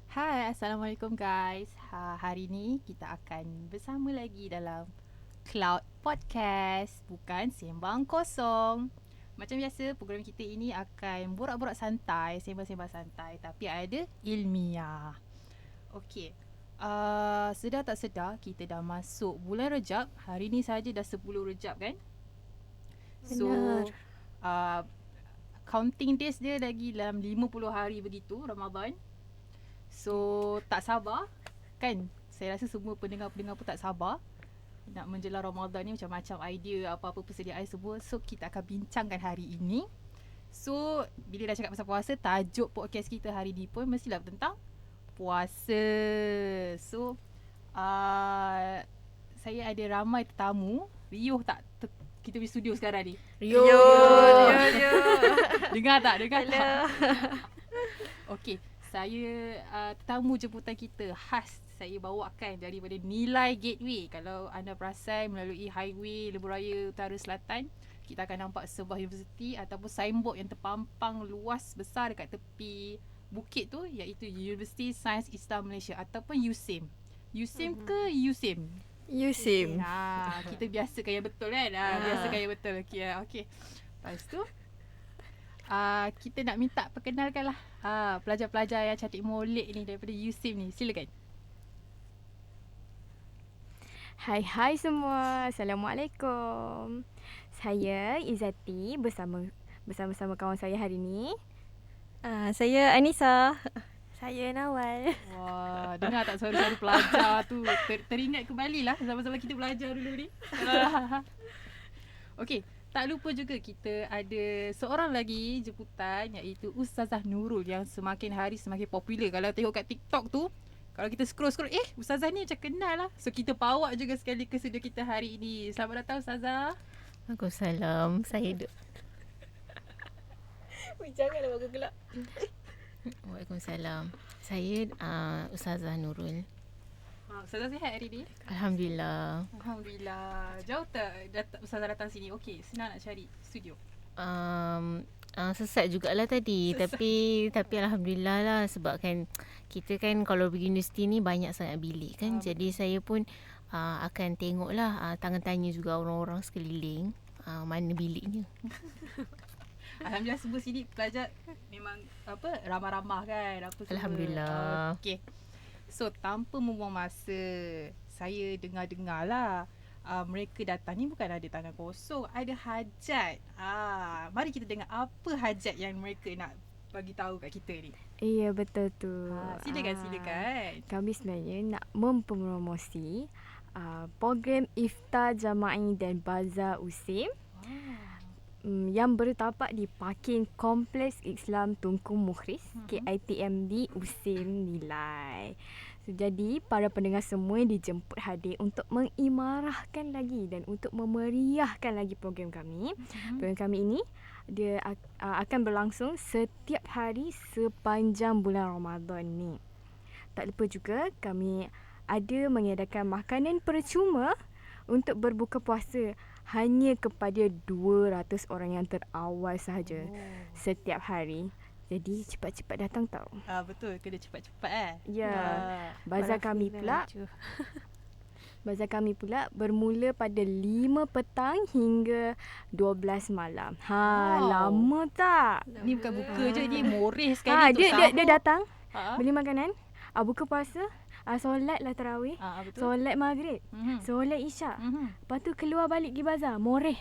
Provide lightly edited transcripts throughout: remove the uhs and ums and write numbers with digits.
Hai, Assalamualaikum guys. Hari ni kita akan bersama lagi dalam Cloud Podcast, bukan Sembang Kosong. Macam biasa, program kita ini akan borak-borak santai, sembang-sembang santai, tapi ada ilmiah. Okey, sedar tak sedar kita dah masuk bulan Rejab. Hari ni saja dah 10 Rejab kan? So, Benar. uh, counting days dia lagi dalam 50 hari begitu, Ramadan. So tak sabar kan, saya rasa semua pendengar-pendengar pun tak sabar nak menjelang Ramadan ni, macam-macam idea, apa-apa persediaan semua. So kita akan bincangkan hari ini. So bila dah cakap pasal puasa, tajuk podcast kita hari ni pun mestilah tentang puasa. So saya ada ramai tetamu. Riuh tak kita punya studio sekarang ni? Yo. Dengar tak? Okey, saya tetamu jemputan kita khas saya bawakan daripada Nilai Gateway. Kalau anda perasan melalui highway Lebuh Raya Utara Selatan, kita akan nampak sebuah universiti ataupun signboard yang terpampang luas besar dekat tepi bukit tu, iaitu Universiti Sains Islam Malaysia ataupun USIM. USIM ke USIM? Yusim. Kita biasakan yang betul kan? Biasakan yang betul. Okey. Lepas tu kita nak minta perkenalkan lah pelajar-pelajar yang cantik molek ni daripada USIM ni. Silakan. Hai semua. Assalamualaikum. Saya Izzati bersama-sama kawan saya hari ni. Saya Anissa. Saya Nawal. Wah, dengar tak suara-suara pelajar tu? Teringat kembali lah zaman-zaman kita belajar dulu ni. Okey, tak lupa juga kita ada seorang lagi jemputan, iaitu Ustazah Nurul, yang semakin hari semakin popular. Kalau tengok kat TikTok tu, kalau kita scroll, Ustazah ni macam kenal lah. So kita bawa juga sekali ke studio kita hari ini. Selamat datang Ustazah. Waalaikumsalam. Saya Janganlah bagus gelap. Waalaikumsalam. Saya Ustazah Nurul. Ustazah sihat hari ni? Alhamdulillah. Alhamdulillah. Jauh tak Ustazah datang sini? Okey, senang nak cari studio? Sesat jugalah tadi. Tapi Alhamdulillah lah, sebab kan kita kan kalau pergi universiti ni banyak sangat bilik kan. Jadi saya pun akan tengok lah, tanya juga orang-orang sekeliling mana biliknya. Alhamdulillah, semua sini pelajar memang ramah-ramah kan, apa semua. Alhamdulillah. Okey. So tanpa membuang masa, saya dengar-dengar lah mereka datang ni bukan ada tangan kosong, ada hajat. Mari kita dengar apa hajat yang mereka nak bagi tahu kat kita ni. Iya, betul tu. Silakan. Kami sebenarnya nak mempromosi program Iftar Jama'i dan Bazar USIM yang bertapak di parking Kompleks Islam Tunku Mukhris, KITM di USIM Nilai. So, jadi para pendengar semua dijemput hadir untuk mengimarahkan lagi dan untuk memeriahkan lagi program kami. Program kami ini dia akan berlangsung setiap hari sepanjang bulan Ramadan ni. Tak lupa juga kami ada mengadakan makanan percuma untuk berbuka puasa hanya kepada 200 orang yang terawal sahaja setiap hari. Jadi cepat-cepat datang tau. Betul, kena cepat-cepat Ya. Bazar kami pula bermula pada 5 petang hingga 12 malam. Lama tak? Ni bukan buka je, ni moreh sekali tu. Dia datang beli makanan, buka puasa, solat lah tarawih, Betul. solat maghrib, solat isyak. Lepas tu keluar balik pergi bazar, moreh.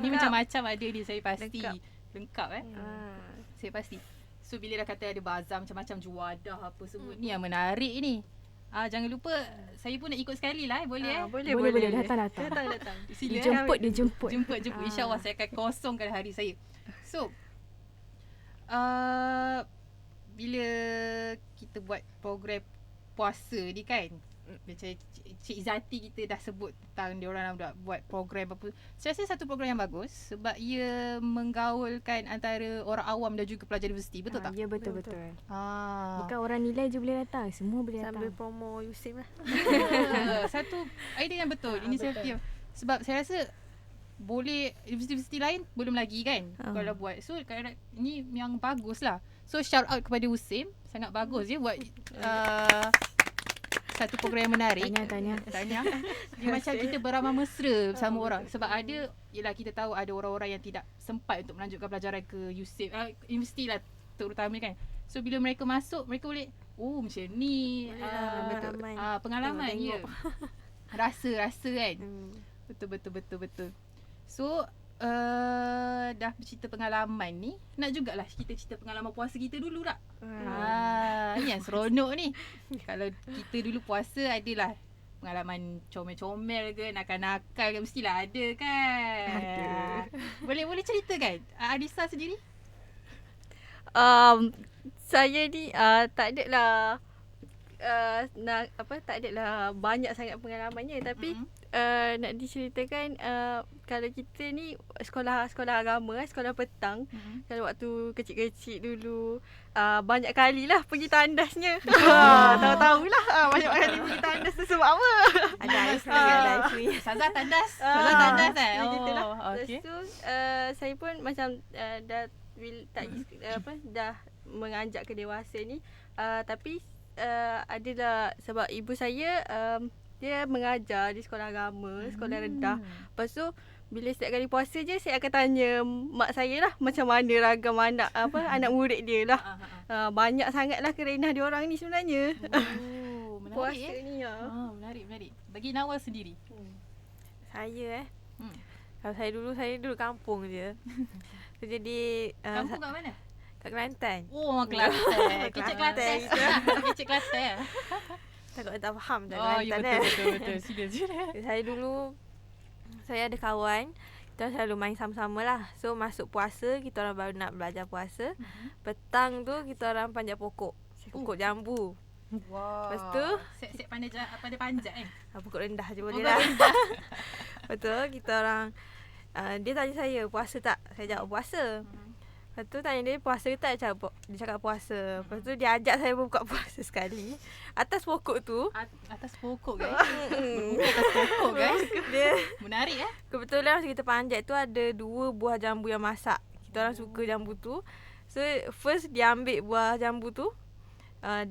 Ni macam-macam ada ni, saya pasti. Lengkap saya pasti. So bila dah kata ada bazar macam-macam, juadah apa semua, ni yang menarik ni. Jangan lupa, saya pun nak ikut sekali lah. Boleh Boleh. Datang. Sila. Dijemput. Jemput. InsyaAllah saya akan kosongkan hari saya. So bila kita buat program puasa ni kan, macam Cik Izzati kita dah sebut tentang diorang nak buat program apa. Saya rasa satu program yang bagus sebab ia menggaulkan antara orang awam dan juga pelajar universiti. Betul tak? Ya, betul. Bukan orang nilai je boleh datang, semua boleh datang. Sambil promo USIM lah. Satu idea yang betul. Ini saya feel. Sebab saya rasa boleh universiti lain belum lagi kan kalau buat. So kadang ni yang bagus lah. So shout out kepada USIM, sangat bagus je buat satu program yang menarik. Tahniah. Dia macam kita beramah mesra bersama orang. Sebab ada, yelah kita tahu ada orang-orang yang tidak sempat untuk melanjutkan pelajaran ke USIM, universiti lah terutama kan. So bila mereka masuk, mereka boleh, oh macam ni, pengalaman ya. Rasa kan. Betul. So dah bercerita pengalaman ni, nak jugalah kita cerita pengalaman puasa kita dulu tak? Ni yang seronok ni. Kalau kita dulu puasa adalah pengalaman comel-comel ke, nakal-nakal ke, mestilah ada kan? Ada. Boleh ceritakan Adisa sendiri? Saya ni tak adalah tak adalah banyak sangat pengalamannya, tapi nak diceritakan kalau kita ni sekolah agama, sekolah petang, kalau waktu kecil-kecil dulu banyak kali lah pergi tandasnya. Tahu-tahulah banyak kali pergi tandas tu sebab apa? Ada isu. Saza tandas. Gitulah. Okey. Lepas tu saya pun macam dah dah menganjak ke dewasa ni, tapi adalah sebab ibu saya dia mengajar di sekolah agama, sekolah rendah. Lepas tu bila setiap kali puasa je saya akan tanya mak saya lah macam mana ragam anak anak murid dia lah. Banyak sangatlah kerenah dia orang ni sebenarnya. Oh, menarik puasa ni ya. Menarik. Bagi Nawal sendiri. Saya kalau saya dulu kampung je. So, jadi Kampung kat mana? kat Kelantan. Oh, Kelantan. Kecik Kelantan. Kecik Kelantan. Takut tak faham dah Ya, Kelantan betul. Sila. Saya dulu saya ada kawan, kita selalu main sama-sama lah. So masuk puasa, kita orang baru nak belajar puasa. Petang tu kita orang panjat pokok jambu. Wow. Lepas tu set pandai panjat pokok rendah je boleh lah. Betul, kita orang dia tanya saya puasa tak? Saya jawab puasa. Lepas tu tanya dia puasa ke tak? Dia cakap puasa. Lepas tu dia ajak saya buka puasa sekali. Atas pokok tu. Atas pokok guys. Atas pokok guys. Dia Menarik kebetulan masa kita panjat tu ada 2 buah jambu yang masak. Kita orang suka jambu tu. So first dia ambil buah jambu tu.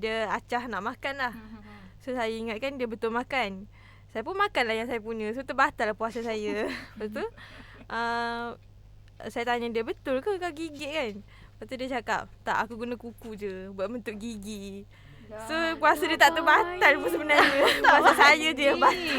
Dia acah nak makan lah. So saya ingatkan dia betul makan. Saya pun makan lah yang saya punya. So terbatal lah puasa saya. Lepas tu saya tanya dia, betul ke kau gigit kan? Lepas tu dia cakap, tak, aku guna kuku je buat bentuk gigi. So puasa dia tak terbatal pun sebenarnya. Puasa saya je yang batal.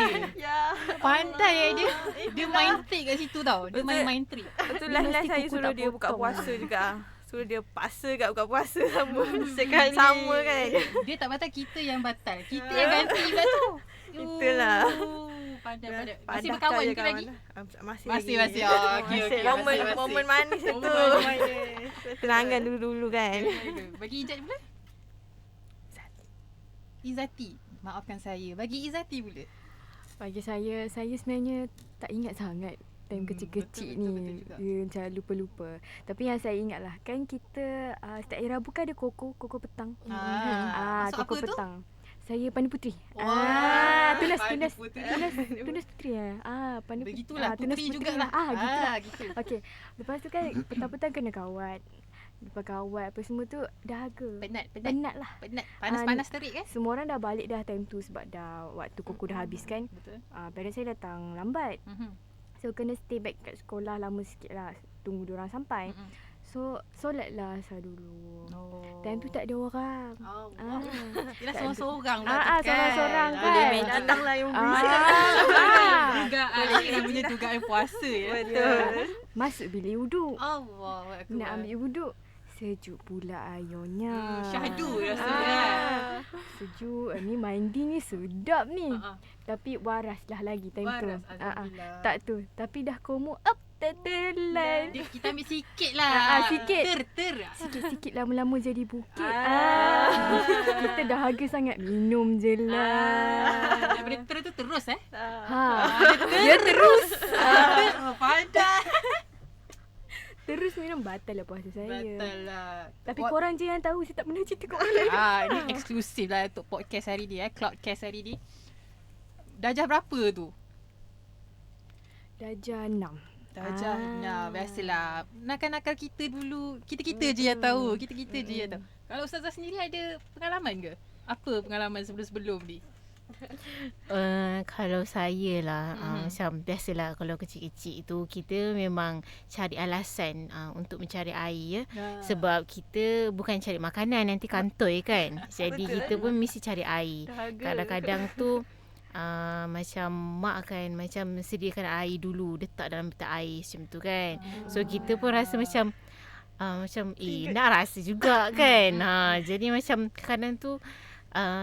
Pandai dia. Dia main trick kat situ tau. Dia main trick. Lepas tu last saya suruh dia buka puasa juga. Suruh dia paksa kat buka puasa sama sekali. Sama kan? Dia tak batal, kita yang batal. Kita yang ganti pula tu. Itulah. Pandai. Masih berkawan ke lagi? Masih. Okey. Momen manis tu. Kenangan dulu-dulu kan. Bagi Ijat pula? Izati. Maafkan saya. Bagi Izati pula. Bagi saya sebenarnya tak ingat sangat time kecil-kecil betul ni. juga. Dia macam lupa-lupa. Tapi yang saya ingat lah, kan kita setiap era bukan ada koko petang. Masuk Koko apa tu? petang. Saya Pandu Putri. Pandu Tunas Putri. Putri Pandu Begitulah Tunas putri jugalah. Gitu. Gitu. Okey. Lepas tu kan petang-petang kena kawat. Lepas kawat apa semua tu dahaga. Penat lah. Panas-panas terik kan? Semua orang dah balik dah time tu sebab dah waktu koko dah habis kan. Betul. Parents saya datang lambat. So kena stay back kat sekolah lama sikit lah. Tunggu diorang sampai. So solat lah asar dulu. Time tu tak ada orang. Yelah seorang-seorang lah tu kan. Seorang-seorang kan. Boleh main datang lah yang Dugaan. Ini namanya dugaan puasa ya. Betul. Masuk bilik wuduk. Allah. Nak ambil wuduk. Sejuk pula airnya. Syahdu rasa kan. Sejuk. Ni mandi ni sedap ni. Tapi waras lah lagi time tu. Waras, alhamdulillah. Tak tu. Tapi dah komo up. Tertelan. Kita ambil sikit lah. Sikit. Ter. Sikit-sikit lama-lama jadi bukit. Kita dahaga sangat. Minum je lah. Daripada ter tu terus Dia terus. Pandai. Terus minum batal lah puasa saya. Betul lah. Tapi korang je yang tahu. Saya tak pernah cerita kat orang. Ini eksklusif lah untuk podcast hari ni Cloudcast hari ni. Darjah berapa tu? Darjah 6. Tahajud. Nah, biasalah. Nakal-nakal kita dulu, kita-kita je yang tahu. Kita-kita je yang tahu. Kalau Ustazah sendiri ada pengalaman ke? Apa pengalaman sebelum-sebelum ni? Kalau saya lah macam biasalah kalau kecil-kecil tu kita memang cari alasan untuk mencari air ya. Sebab kita bukan cari makanan nanti kantoi kan. Jadi kita pun mesti cari air. Kadang-kadang tu macam mak akan macam sediakan air dulu, letak dalam peti air macam tu kan. So kita pun rasa macam nak rasa juga kan. Jadi macam kadang tu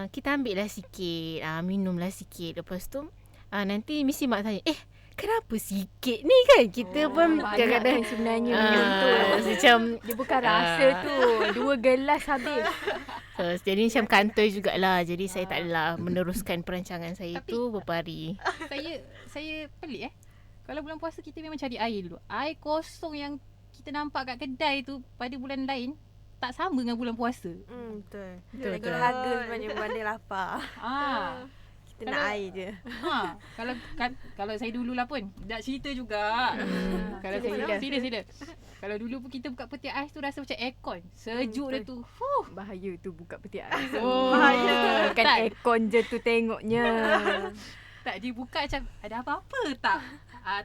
kita ambil lah sikit, minumlah sikit. Lepas tu nanti mesti mak tanya, kenapa sikit ni kan? Kita pun kadang-kadang sebenarnya macam dia bukan rasa tu. 2 gelas habis. jadi macam kantoi jugalah. Jadi saya tak adalah meneruskan perancangan saya tu beberapa hari. Saya pelik Kalau bulan puasa kita memang cari air dulu. Air kosong yang kita nampak kat kedai tu pada bulan lain tak sama dengan bulan puasa. Betul. Betul. Harga sebenarnya berbanding lapar. Kita nak air je. Kalau saya dululah pun nak cerita juga. Kalau saya sila. Kalau dulu pun kita buka peti ais tu rasa macam aircon. Sejuk dia tu. Bahaya tu buka peti ais. Bahaya. Bukan aircon je tu tengoknya. Tak, dia buka macam ada apa-apa tak?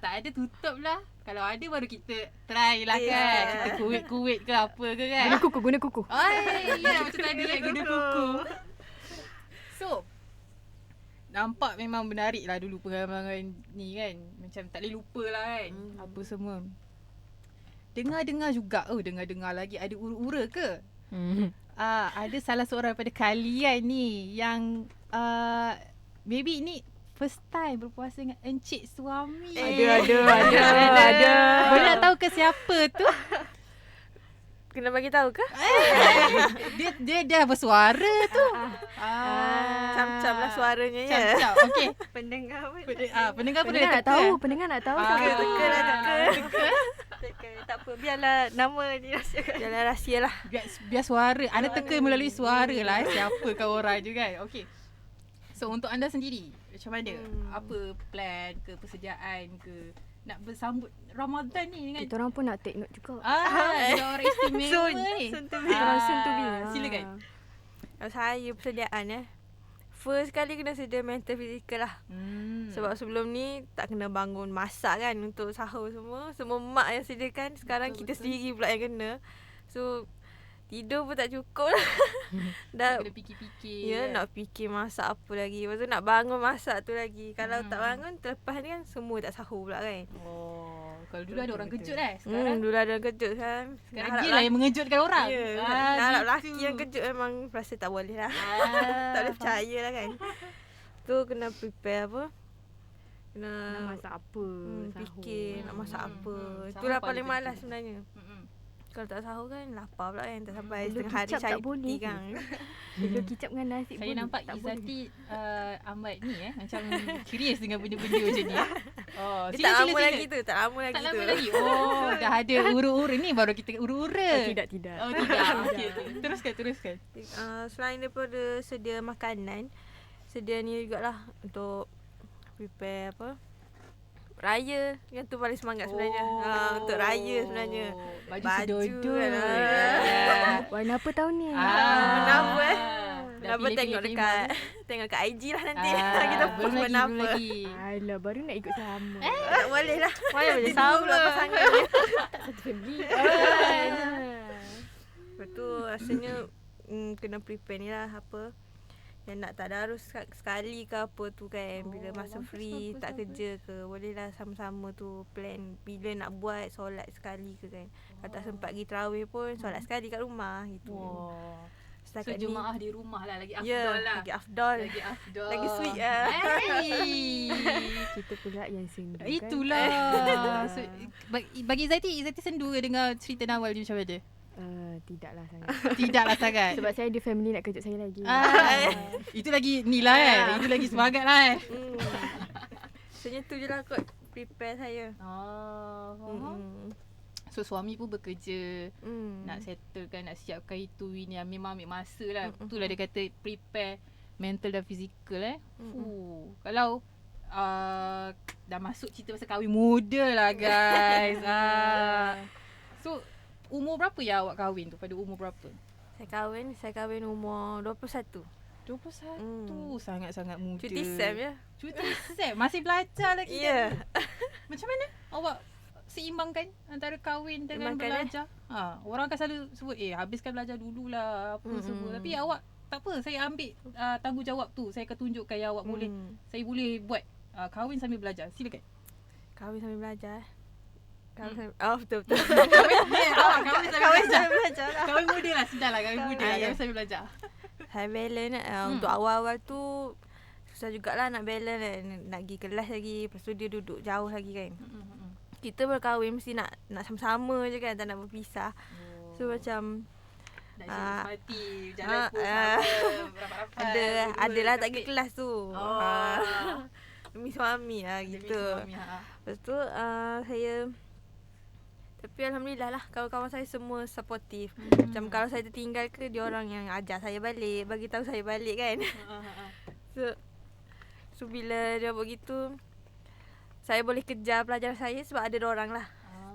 Tak ada, tutup lah. Kalau ada baru kita try lah kan. Kita kuit-kuit ke apa ke kan. Guna kuku. Macam tadi kan guna kuku. So, nampak memang menarik lah dulu pengalaman ni kan. Macam tak boleh lupa lah kan. Apa semua. Dengar-dengar juga. Dengar-dengar lagi ada ura-ura ke? Ada salah seorang pada kalian ni yang maybe ni first time berpuasa dengan encik suami. Ada. Boleh nak tahu ke siapa tu? Kena bagi tahu ke? Dia dah bersuara tu. Cam-cam lah suaranya ya. Cam-cam. Okey. Pendengar pun. Pendengar pun Pendengar dah nak tahu. Pendengar nak tahu. Teka. Tak apa, biarlah nama ni rahsiakan. Biarlah rahsia lah. Biar suara. Anda teka melalui suara lah. Siapa kau orang je kan. Okey. So untuk anda sendiri, macam mana? Apa plan ke, persediaan ke nak bersambut Ramadan ni dengan Kita orang pun nak take note juga. ada orang istimewa ni. Soon to be. Silakan. Kalau saya persediaan first kali kena sedia mental fizikal lah. Sebab sebelum ni tak kena bangun masak kan untuk sahur semua. Semua mak yang sediakan. Sekarang kita sendiri pula yang kena. So tidur pun tak cukup lah. Dah Kena fikir-fikir. ya nak fikir masak apa lagi. Lepas tu nak bangun masak tu lagi. Kalau tak bangun terlepas ni kan semua tak sahur pula kan. Kalau dulu ada orang kejut sekarang Dulu ada orang kejut kan. sekarang dia lah yang mengejutkan orang. Ya. Nak harap lelaki yang kejut memang rasa tak boleh lah. Tak boleh percaya lah kan. Tu kena prepare apa. Kena Nak masak apa? fikir nak masak apa. Sahur Itulah paling paling malas penting. sebenarnya. Kalau tak sahur kan lapar pula kan. Tak sampai Telur setengah hari kicap cari tak boleh. peti kan. Telur kicap dengan nasi Saya boleh. nampak Tak boleh. Izzati amat ni macam curious dengan benda-benda macam ni. Dia tak lama lagi tu. Tak lama lagi Tak tu. lama lagi. Dah ada ura-ura ni baru kita ura-ura. Tidak. Tidak. Okey. Teruskan. Selain daripada sedia makanan, sedia ni jugalah untuk prepare apa? Raya. Yang tu paling semangat sebenarnya. Untuk raya sebenarnya. Baju sedodol. kan. Warna apa tahun ni? Warna apa Dah Apa tengok pilih-pilih tengok kat IG lah nanti. tema. Kita post belum warna lagi. apa. Alah, baru nak ikut sama. Tak boleh lah. Mana boleh Dia dua pula sama. pasangan dia. Ah. Lepas tu rasanya kena prepare ni lah apa. Yang nak tadarus sekali ke apa tu kan. Bila masa free tak kerja ke. Boleh lah sama-sama tu plan. Bila nak buat solat sekali ke kan. Kalau tak sempat pergi tarawih pun solat sekali kat rumah gitu. So Setakat jemaah di rumah lah lagi ya, afdal lah. lagi afdal. Lagi afdal. Lagi sweet lah. Kita pula yang sendu kan. Itulah. So, bagi Izzati sendu ke dengar cerita Nawal ni macam mana? Tidaklah sangat. Tidaklah sangat. Sebab saya ada family nak kejut saya lagi. Itu lagi ni lah Itu lagi semangat lah Sebenarnya tu je lah kot prepare saya. So suami pun bekerja, nak settlekan, nak siapkan itu ini, memang ambil masa lah. Itulah dia kata prepare mental dan fizikal Kalau dah masuk cerita pasal kahwin muda lah guys. So umur berapa ya awak kahwin tu? Pada umur berapa? Saya kahwin umur 21. 21. Sangat-sangat muda. Cuti SEM je. Cuti SEM. Masih belajar lagi. Ya. Macam mana awak seimbangkan antara kahwin dengan Seimbangkan, belajar? Orang akan selalu sebut habiskan belajar dululah apa semua. Tapi awak tak apa, saya ambil tanggungjawab tu. Saya akan tunjukkan yang awak boleh. Saya boleh buat kahwin sambil belajar. Silakan. Kahwin sambil belajar. Betul. Kahwin sambil belajar. lah. Kahwin muda lah, sudahlah kahwin muda lah. Kahwin sambil belajar. Saya balance untuk awal-awal tu susah jugalah nak balance, nak pergi kelas lagi, lepas tu dia duduk jauh lagi kan. Kita berkahwin mesti nak sama-sama je kan, tak nak berpisah. So macam Nak parti, jalan pun rapat-rapat. Adalah tak pergi kelas tu. Demi suami lah Demi gitu. suami, Lepas tu saya, tapi alhamdulillah lah kawan-kawan saya semua supportive. Macam kalau saya tertinggal ke, dia orang yang ajar saya balik, bagi tahu saya balik kan. So bila dia buat gitu, saya boleh kejar pelajaran saya sebab ada orang lah.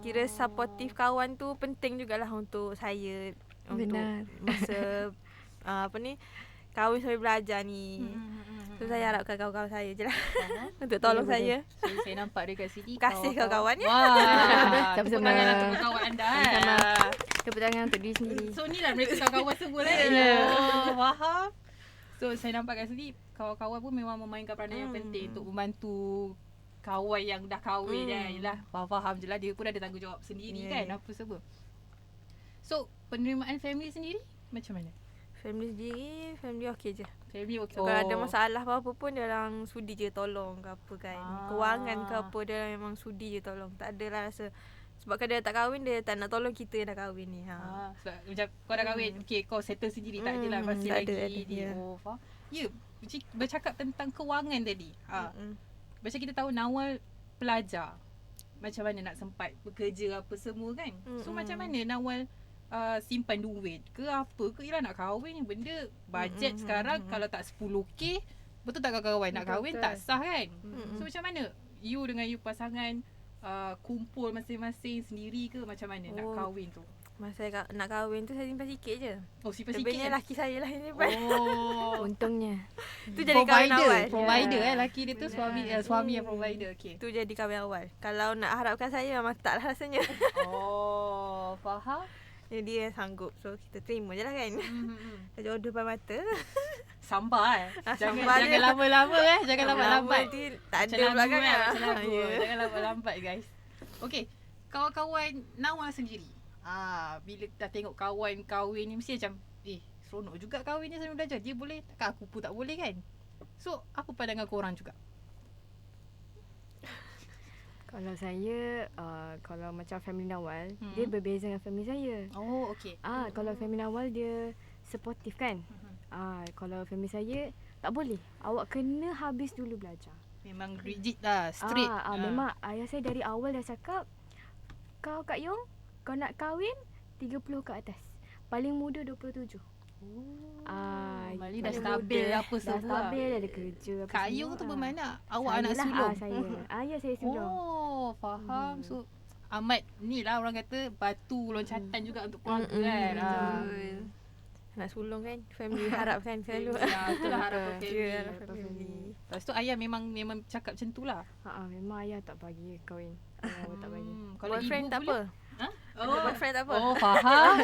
Kira supportive kawan tu penting jugalah untuk saya. Benar. Untuk masa kahwin sambil belajar ni. So saya harapkan kawan-kawan saya je lah untuk tolong saya. So, saya nampak dekat sini. Terima kasih kawan-kawan ya. Wah, tepuk Sama-sama. tangan untuk kawan anda. Sama. Tepuk tangan untuk diri sendiri. So ni lah mereka kawan-kawan semua lah. Faham. So saya nampak kat sini kawan-kawan pun memang memainkan peranan yang penting untuk membantu kawan yang dah kahwin kan. Yalah, faham je lah, dia pun ada tanggungjawab sendiri kan apa semua. So penerimaan family sendiri macam mana? Family okey je. Family okey. So, kalau ada masalah apa-apa pun dia orang sudi je tolong ke apa kan. Kewangan ke apa, dia orang memang sudi je tolong. Tak adalah rasa sebab kan dia tak kahwin, dia tak nak tolong kita yang dah kahwin ni. Sebab macam kau dah kahwin, okey kau settle sendiri, tak adalah masih tak lagi ada, dia. ya. Faham? Ya, bercakap tentang kewangan tadi. Macam kita tahu Nawal pelajar. Macam mana nak sempat bekerja apa semua kan. So macam mana Nawal simpan duit ke apa ke? Ialah nak kahwin ni benda bajet sekarang kalau tak 10k, betul tak kawan-kawan? Nak kahwin tak sah kan? So macam mana you dengan you pasangan kumpul masing-masing sendiri ke macam mana nak kahwin tu? Masa saya nak kahwin tu saya simpan sikit je. Oh, simpan sikit. Lebihnya laki saya lah yang simpan. Untungnya. Tu jadi kahwin awal. Provider laki dia tu suami yang provider. Okey. Tu jadi kahwin awal. Kalau nak harapkan saya memang tak lah rasanya. Faham? Jadi dia sanggup. So kita terima je lah kan. Jodoh depan mata. Sabar Sabar jangan lama-lama jangan lambat-lambat. Nanti tak ada pula kan. Jangan lambat-lambat guys. Okey, kawan-kawan Nawal sendiri. Bila dah tengok kawan kahwin ni mesti macam seronok juga kahwin ni sambil belajar. Dia boleh, takkan aku pun tak boleh kan? So, apa pandangan korang juga? Kalau saya, kalau macam family Nawal, dia berbeza dengan family saya. Oh, okey. Kalau family Nawal dia supportive kan. Kalau family saya tak boleh. Awak kena habis dulu belajar. Memang rigid lah, strict. Memang ayah saya dari awal dah cakap, kau Kak Yong, kau nak kahwin 30 ke atas. Paling muda 27. Bali dah stabil apa Dah semua. stabil, ada kerja apa Kak semua. Yung tu bermakna awak Saya anak lah, sulung? saya. Ayah saya sulung. Oh, faham. So amat ni lah orang kata batu loncatan juga untuk keluarga kan. Betul. Nak sulung kan, family harap kan selalu. Itulah harapan family. Ya, harapan family. Lepas tu ayah memang cakap macam tu lah. Memang ayah tak bagi kahwin. Ayah tak bagi. Kalau Boyfriend ibu tak pula? apa. Oh, Boyfriend tak apa. Oh, faham.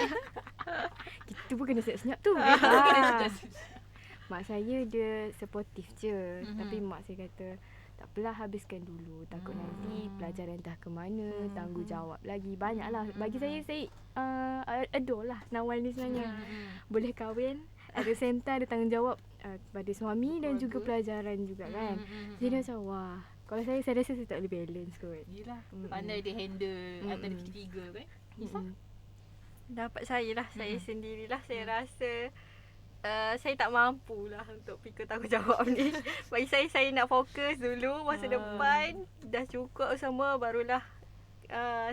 Kita pun kena senyap tu. Mak saya dia supportive je. Tapi mak saya kata, tak apalah habiskan dulu. Takut nanti pelajaran entah ke mana, tanggungjawab lagi. Banyak lah. Bagi saya adore lah Nawal ni sebenarnya. Boleh kahwin, at the same time ada tanggungjawab pada suami dan juga pelajaran juga kan. Jadi macam wah. Kalau saya rasa saya tak boleh balance kot. Yelah, pandai dia handle antara kita tiga kan. Dapat saya lah, saya sendirilah. Saya rasa saya tak mampu lah untuk fikir tanggungjawab ni. Bagi saya nak fokus dulu masa depan. Dah cukup semua, barulah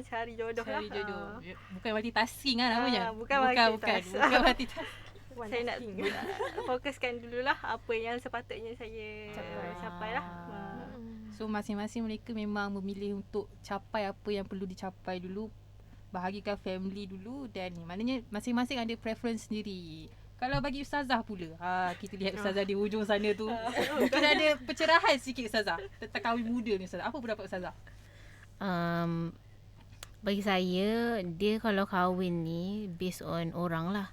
cari jodoh lah. Cari jodoh. Bukan multitasking lah namanya. Bukan multitask. Bukan multitask. Saya nak fokuskan dululah apa yang sepatutnya saya capai lah. So masing-masing mereka memang memilih untuk capai apa yang perlu dicapai dulu, bahagikan family dulu, dan ni maknanya masing-masing ada preference sendiri. Kalau bagi ustazah pula, kita lihat ustazah di hujung sana tu, mungkin ada pencerahan sikit ustazah tentang kahwin muda ni ustazah. Apa pendapat ustazah? Bagi saya, dia kalau kahwin ni based on orang lah.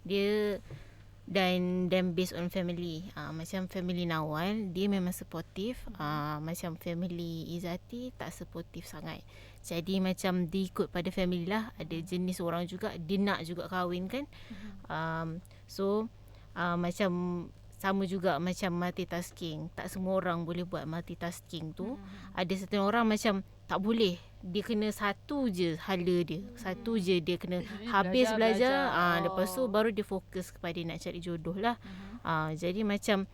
Dia dan based on family. Macam family Nawal, dia memang supportive. Macam family Izzati tak supportive sangat. Jadi macam dia ikut pada family lah. Ada jenis orang juga dia nak juga kahwin kan. So macam sama juga macam multitasking. Tak semua orang boleh buat multitasking tu. Ada satu orang macam tak boleh. Dia kena satu je hala dia. Satu je dia kena habis belajar. Lepas tu baru dia fokus kepada nak cari jodoh lah. Jadi macam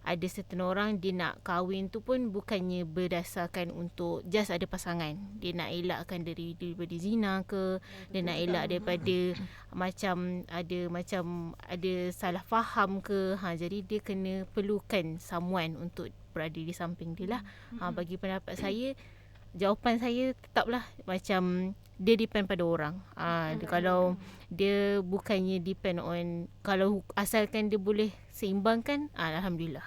ada certain orang dia nak kahwin tu pun bukannya berdasarkan untuk just ada pasangan. Dia nak elakkan daripada zina ke, dia nak elak daripada macam ada salah faham ke. Jadi dia kena perlukan someone untuk berada di samping dia lah. Bagi pendapat saya, jawapan saya tetaplah macam dia depend pada orang. Kalau dia bukannya depend on, kalau asalkan dia boleh seimbangkan, alhamdulillah.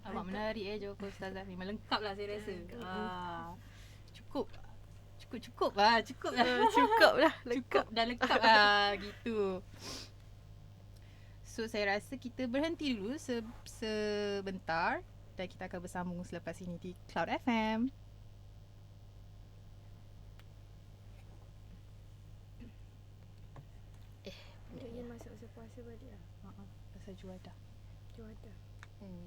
Awak menarik jawapan ustazah. Memang lengkap lah saya rasa. Cukup lah. Cukup lah. Cukup dah lengkap lah gitu. So saya rasa kita berhenti dulu sebentar dan kita akan bersambung selepas ini di Cloud FM. Dia masuk puasa balik lah. Pasal juadah. Juadah.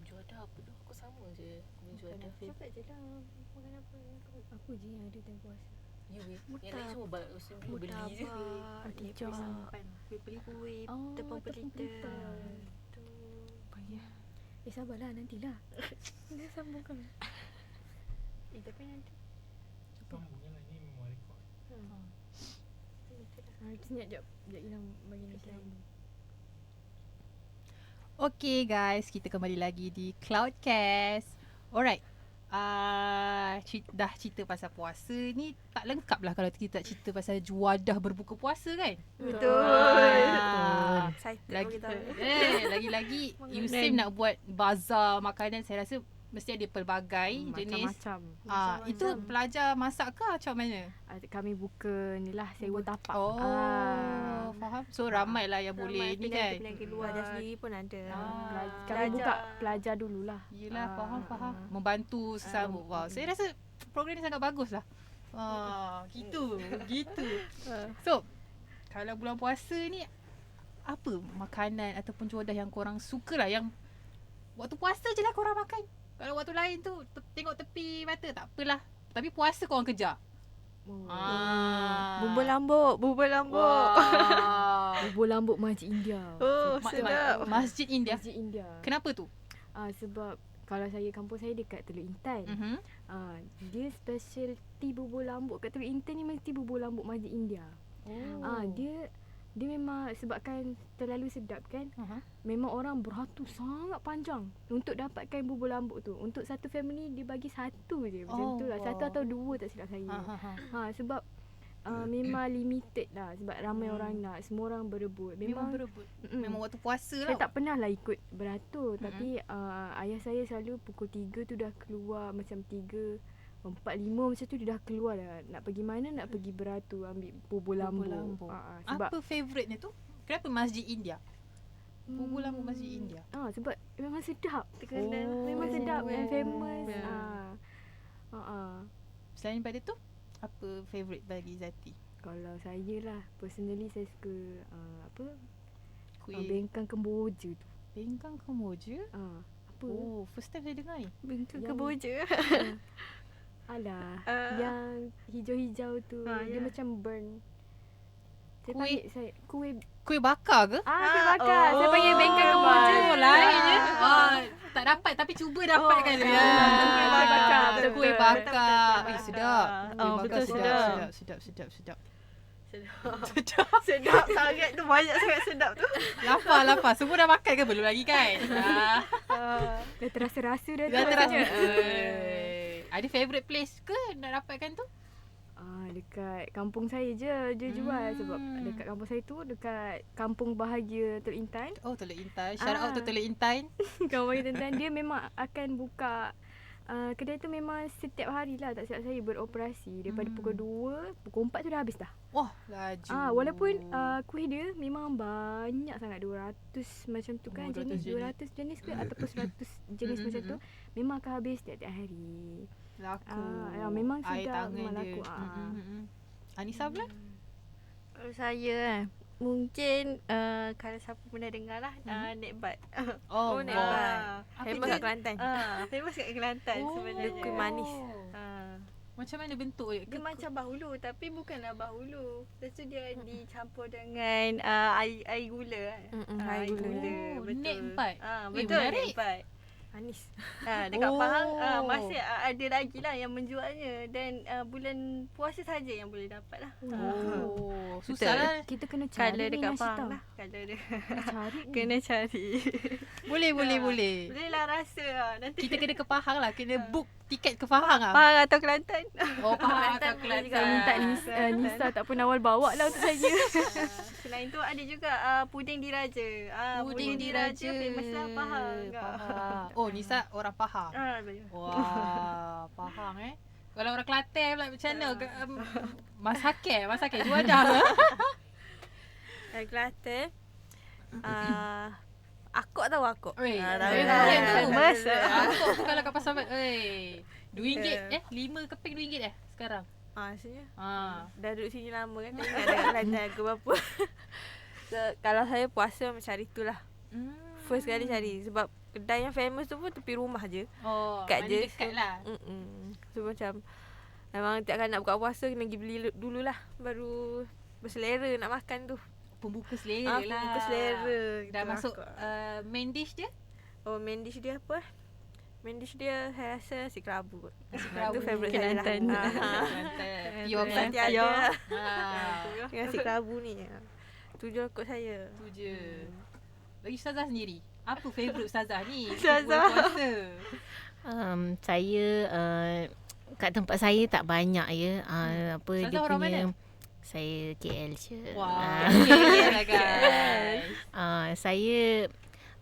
Juadah apa tu? Aku sama je dengan juadah. Cakap je lah. Makan apa? Aku je yang ada time puasa. Ya weh. Yang lain semua beli je. Artichoke. Kuih Oh, tepung tepung pelita. pelita. Payah. Sabarlah nantilah. Dah sambungkan. Tapi nanti Sambungkan lah, ni memang rekod. Senyap jap hilang bagi nak sambung. Okay guys, kita kembali lagi di Cloudcast. Alright. Dah cerita pasal puasa ni tak lengkap lah kalau kita tak cerita pasal juadah berbuka puasa kan? Betul. Lagi, lagi-lagi Yusim nak buat bazar makanan, saya rasa mesti ada pelbagai jenis. Macam-macam. Itu pelajar masak ke macam mana? Kami buka ni lah sewa tapak. Faham. So ramai lah yang boleh ni kan. pilihan keluar Belajar sendiri pun ada. Kami buka pelajar dululah. Yelah, faham. Membantu sesama. Wow, saya rasa program ni sangat bagus lah. Gitu. So, kalau bulan puasa ni, apa makanan ataupun juadah yang korang suka lah, yang waktu puasa je lah korang makan. Kalau waktu lain tu tengok tepi mata tak apalah. Tapi puasa korang kejar. Bubur lambuk. Wow. Bubur lambuk Masjid India. Oh, sedap. Masjid India. Masjid India. Kenapa tu? Sebab kalau kampung saya dekat Teluk Intan. Dia specialty bubur lambuk kat Teluk Intan ni mesti bubur lambuk Masjid India. Dia memang sebabkan terlalu sedap kan. Memang orang beratus sangat panjang untuk dapatkan bubur lambuk tu. Untuk satu family dia bagi satu je macam tu lah. Satu atau dua tak silap saya. Sebab memang limited lah. Sebab ramai orang nak. Semua orang berebut. Memang berebut. Memang waktu puasa lah. Saya tak pernah lah ikut beratur. Tapi ayah saya selalu pukul 3 tu dah keluar. Macam 3, 4, 5 macam tu dia dah keluar dah. Nak pergi mana? Nak pergi beratur ambil bubur lambuk. Sebab apa favourite ni tu? Kenapa Masjid India? Bubur lambuk Masjid India. Sebab memang sedap. Terkenal. Memang sedap and famous. Selain daripada tu, apa favourite bagi Zati? Kalau saya lah, personally saya suka Kuih bengkang Kemboja tu. Bengkang Kemboja? Apa? Oh, first time saya dengar ni. Bentuk Yang- keboja. Alah, yang hijau-hijau tu. Dia macam burn. Kuih Kuih bakar ke? kuih bakar. Saya panggil bengkang Kemboja. Oh, lain je. Tak dapat tapi cuba dapatkan tu. kuih bakar. Kuih bakar. Sedap. Kuih bakar betul, sedap. Sedap. Sedap sangat tu. Banyak sangat sedap tu. Lapar. Semua dah makan ke belum lagi kan? Dah terasa-rasa dah tu. Dah terasa. rasanya. Ada favourite place ke nak dapatkan tu? Dekat kampung saya je dia jual sebab dekat kampung saya tu dekat Kampung Bahagia Teluk Intan. Oh, Teluk Intan. Shout out to Teluk Intan. Kampung Bahagia Teluk Intan dia memang akan buka kedai tu memang setiap hari lah tak silap saya beroperasi daripada pukul 2, pukul 4 tu dah habis dah. Wah, laju. Walaupun kuih dia memang banyak sangat 200 macam tu kan 200 jenis 200 jenis ke ataupun 100 jenis macam tu memang akan habis tiap-tiap hari. Laku. Memang Air sedap, tangan memang dia. laku. Anissa pula? Kalau saya mungkin kalau siapa pernah dengar lah Nekbat. Oh, Nekbat. Apa Famous tu? kat Kelantan. Famous kat Kelantan sebenarnya. Kuih manis. Macam mana bentuk dia? Dia macam bahulu tapi bukanlah bahulu. Lepas tu dia dicampur dengan air gula. Air gula. Oh, Nekbat. Betul menarik. Nekbat. Manis. Dekat Pahang masih ada lagi lah yang menjualnya dan bulan puasa saja yang boleh dapat lah. Oh, susah lah. Kita kena cari Kalau ni dekat nasi Pahang tahu. lah. Kalau dia Cari ni. kena cari. Boleh. Boleh lah rasa lah. Nanti Kita kena ke Pahang lah. Kena book tiket ke Pahang lah. Pahang atau Kelantan. Oh, Pahang atau Kelantan boleh juga. Saya minta Kelantan. Nisa tak pun awal bawa lah untuk saya. Selain tu ada juga puding diraja. Puding diraja. Famous lah Pahang. Pahang. Oh, Nisa orang Pahang. Betul. Wah, Pahang Kalau orang Kelantan pula macam mana? Masakeh dua dah ke? Dari Kelantan. Akok tahu akok. Weh, tahu. famous. Tahu. Aku pun kalau kat pasar RM2 5 keping RM2 sekarang. Sebenarnya Ha. dah duduk sini lama kan. Tak ingat dekat Kelantan harga berapa. So, kalau saya puasa macam cari tu lah. First kali cari. Sebab kedai yang famous tu pun tepi rumah je. Oh, Kat mana je. dekat lah. So macam memang tiap kali nak buka puasa kena pergi beli dululah. Baru berselera nak makan tu. Pembuka selera lah. Pembuka selera. Dah Gitu masuk akak. main dish dia? Oh, main dish dia apa? Main dish dia saya rasa nasi kerabu kot. Nasi Itu kerabu. favourite saya lah. Kelantan. Kelantan. Pure Nanti Kelantan. ada Ha. nasi kerabu ni. Tu je kot saya. Tu je. Bagi Ustazah sendiri, apa favourite Ustazah ni? Ustazah. Puasa. Saya kat tempat saya tak banyak ya. Apa Ustazah dia orang punya mana? saya KL je. Wah, okay lah guys. Saya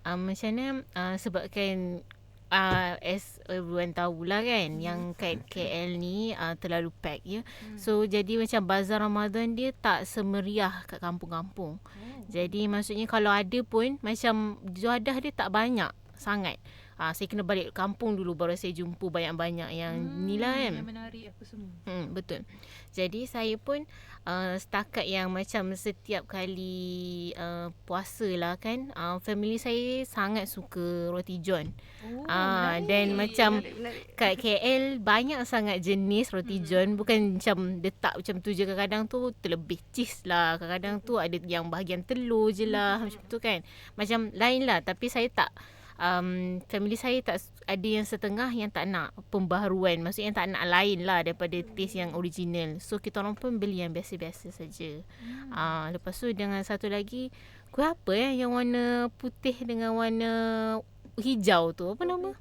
macam mana sebabkan as everyone tahulah kan yang kat KL ni terlalu pack ya. So jadi macam bazar Ramadan dia tak semeriah kat kampung-kampung. Jadi maksudnya kalau ada pun macam juadah dia tak banyak sangat. Saya kena balik kampung dulu baru saya jumpa banyak-banyak yang ni lah kan. Yang menarik apa semua. Betul. Jadi saya pun setakat yang macam setiap kali puasa lah kan, family saya sangat suka roti john. Dan macam kat KL banyak sangat jenis roti john, bukan macam letak macam tu je, kadang-kadang tu terlebih cheese lah, kadang-kadang tu ada yang bahagian telur je lah, macam tu kan. Macam lain lah, tapi saya tak family saya tak ada yang setengah yang tak nak pembaharuan, maksudnya yang tak nak lain lah daripada taste yang original. So kita orang pun beli yang biasa-biasa saja. Lepas tu dengan satu lagi kuih apa yang warna putih dengan warna hijau tu apa nama?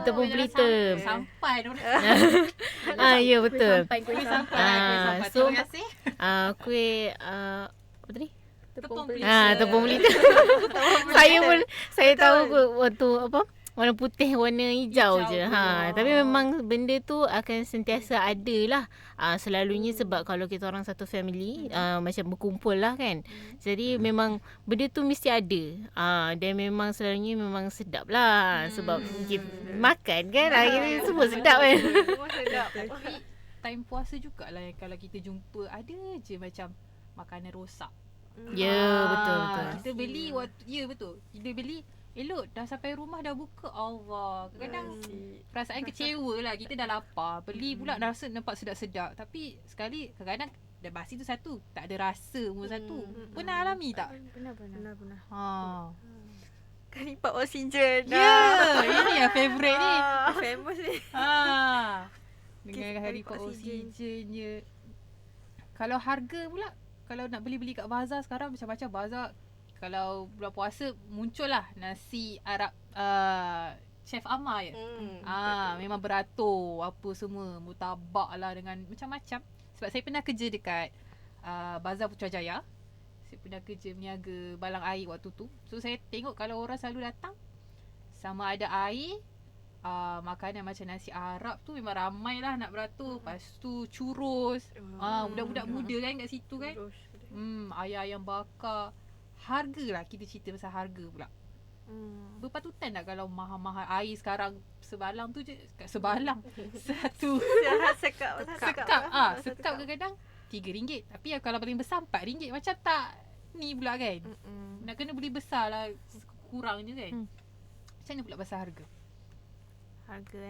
Tepung pelita. Sampai dorang. Ya betul. Kuih sampai. So, Terima kasih. Kuih apa tadi? Tepung pelita. Tepung pelita. saya tahu waktu apa warna putih, warna hijau je. Tapi memang benda tu akan sentiasa ada lah. Selalunya sebab kalau kita orang satu family macam berkumpul lah kan. Jadi memang benda tu mesti ada. Dan memang selalunya memang sedap lah. Sebab kita makan kan. Kita semua sedap kan. Semua sedap. Tapi time puasa jugalah yang kalau kita jumpa ada je macam makanan rosak. Ya, betul. Kita beli betul. Kita beli elok dah sampai rumah dah buka. Allah. Kadang perasaan kecewa lah. Kita dah lapar. Beli pula dah rasa nampak sedap-sedap. Tapi sekali kadang-kadang dah basi tu satu, tak ada rasa pun satu. Pernah alami tak? Pernah. Kan lipat oksigen. Ini yang favourite ni. Famous ni. Dengan hari Lipat oksigen je. Kalau harga pula, kalau nak beli-beli kat bazar sekarang macam-macam bazar. Kalau bulan puasa muncul lah nasi Arab Chef Amar je. Memang beratur apa semua, murtabak lah dengan macam-macam. Sebab saya pernah kerja dekat Bazar Putrajaya. Saya pernah kerja meniaga balang air waktu tu. So saya tengok kalau orang selalu datang, sama ada air, makanan macam nasi Arab tu memang ramai lah nak beratur. Lepas tu churros, budak-budak muda kan kat situ kan. Ayam bakar. Harga lah, kita cerita pasal harga pula. Berpatutan tak kalau mahal-mahal air sekarang sebalang tu je, sebalang satu Sekap. sekap kadang-kadang RM3. Tapi kalau paling besar RM4 macam tak ni pula kan. Nak kena beli besar lah kurangnya kan. Macam mana pula pasal harga? Harga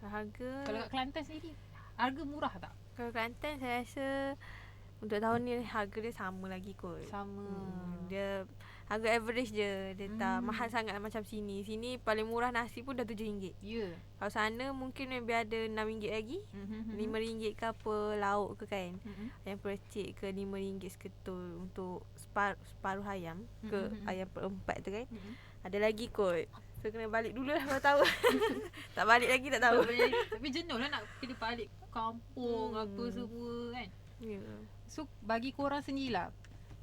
Harga Kalau kat Kelantan sendiri harga murah tak? kalau Kelantan saya rasa untuk tahun ni harga dia sama lagi kot. Sama. Dia harga average je. Dia tak mahal sangat macam sini. Sini paling murah nasi pun dah RM7. Ya. Kalau sana mungkin lebih ada RM6 lagi. RM5 ke apa lauk ke kan. Ayam percik ke RM5 seketul untuk separuh ayam ke ayam perempat tu kan. Ada lagi kot. So kena balik dulu lah kalau tahu. Tak balik lagi tak tahu. Tapi jenuh lah nak kena balik kampung apa semua kan. Ya. So bagi korang sendirilah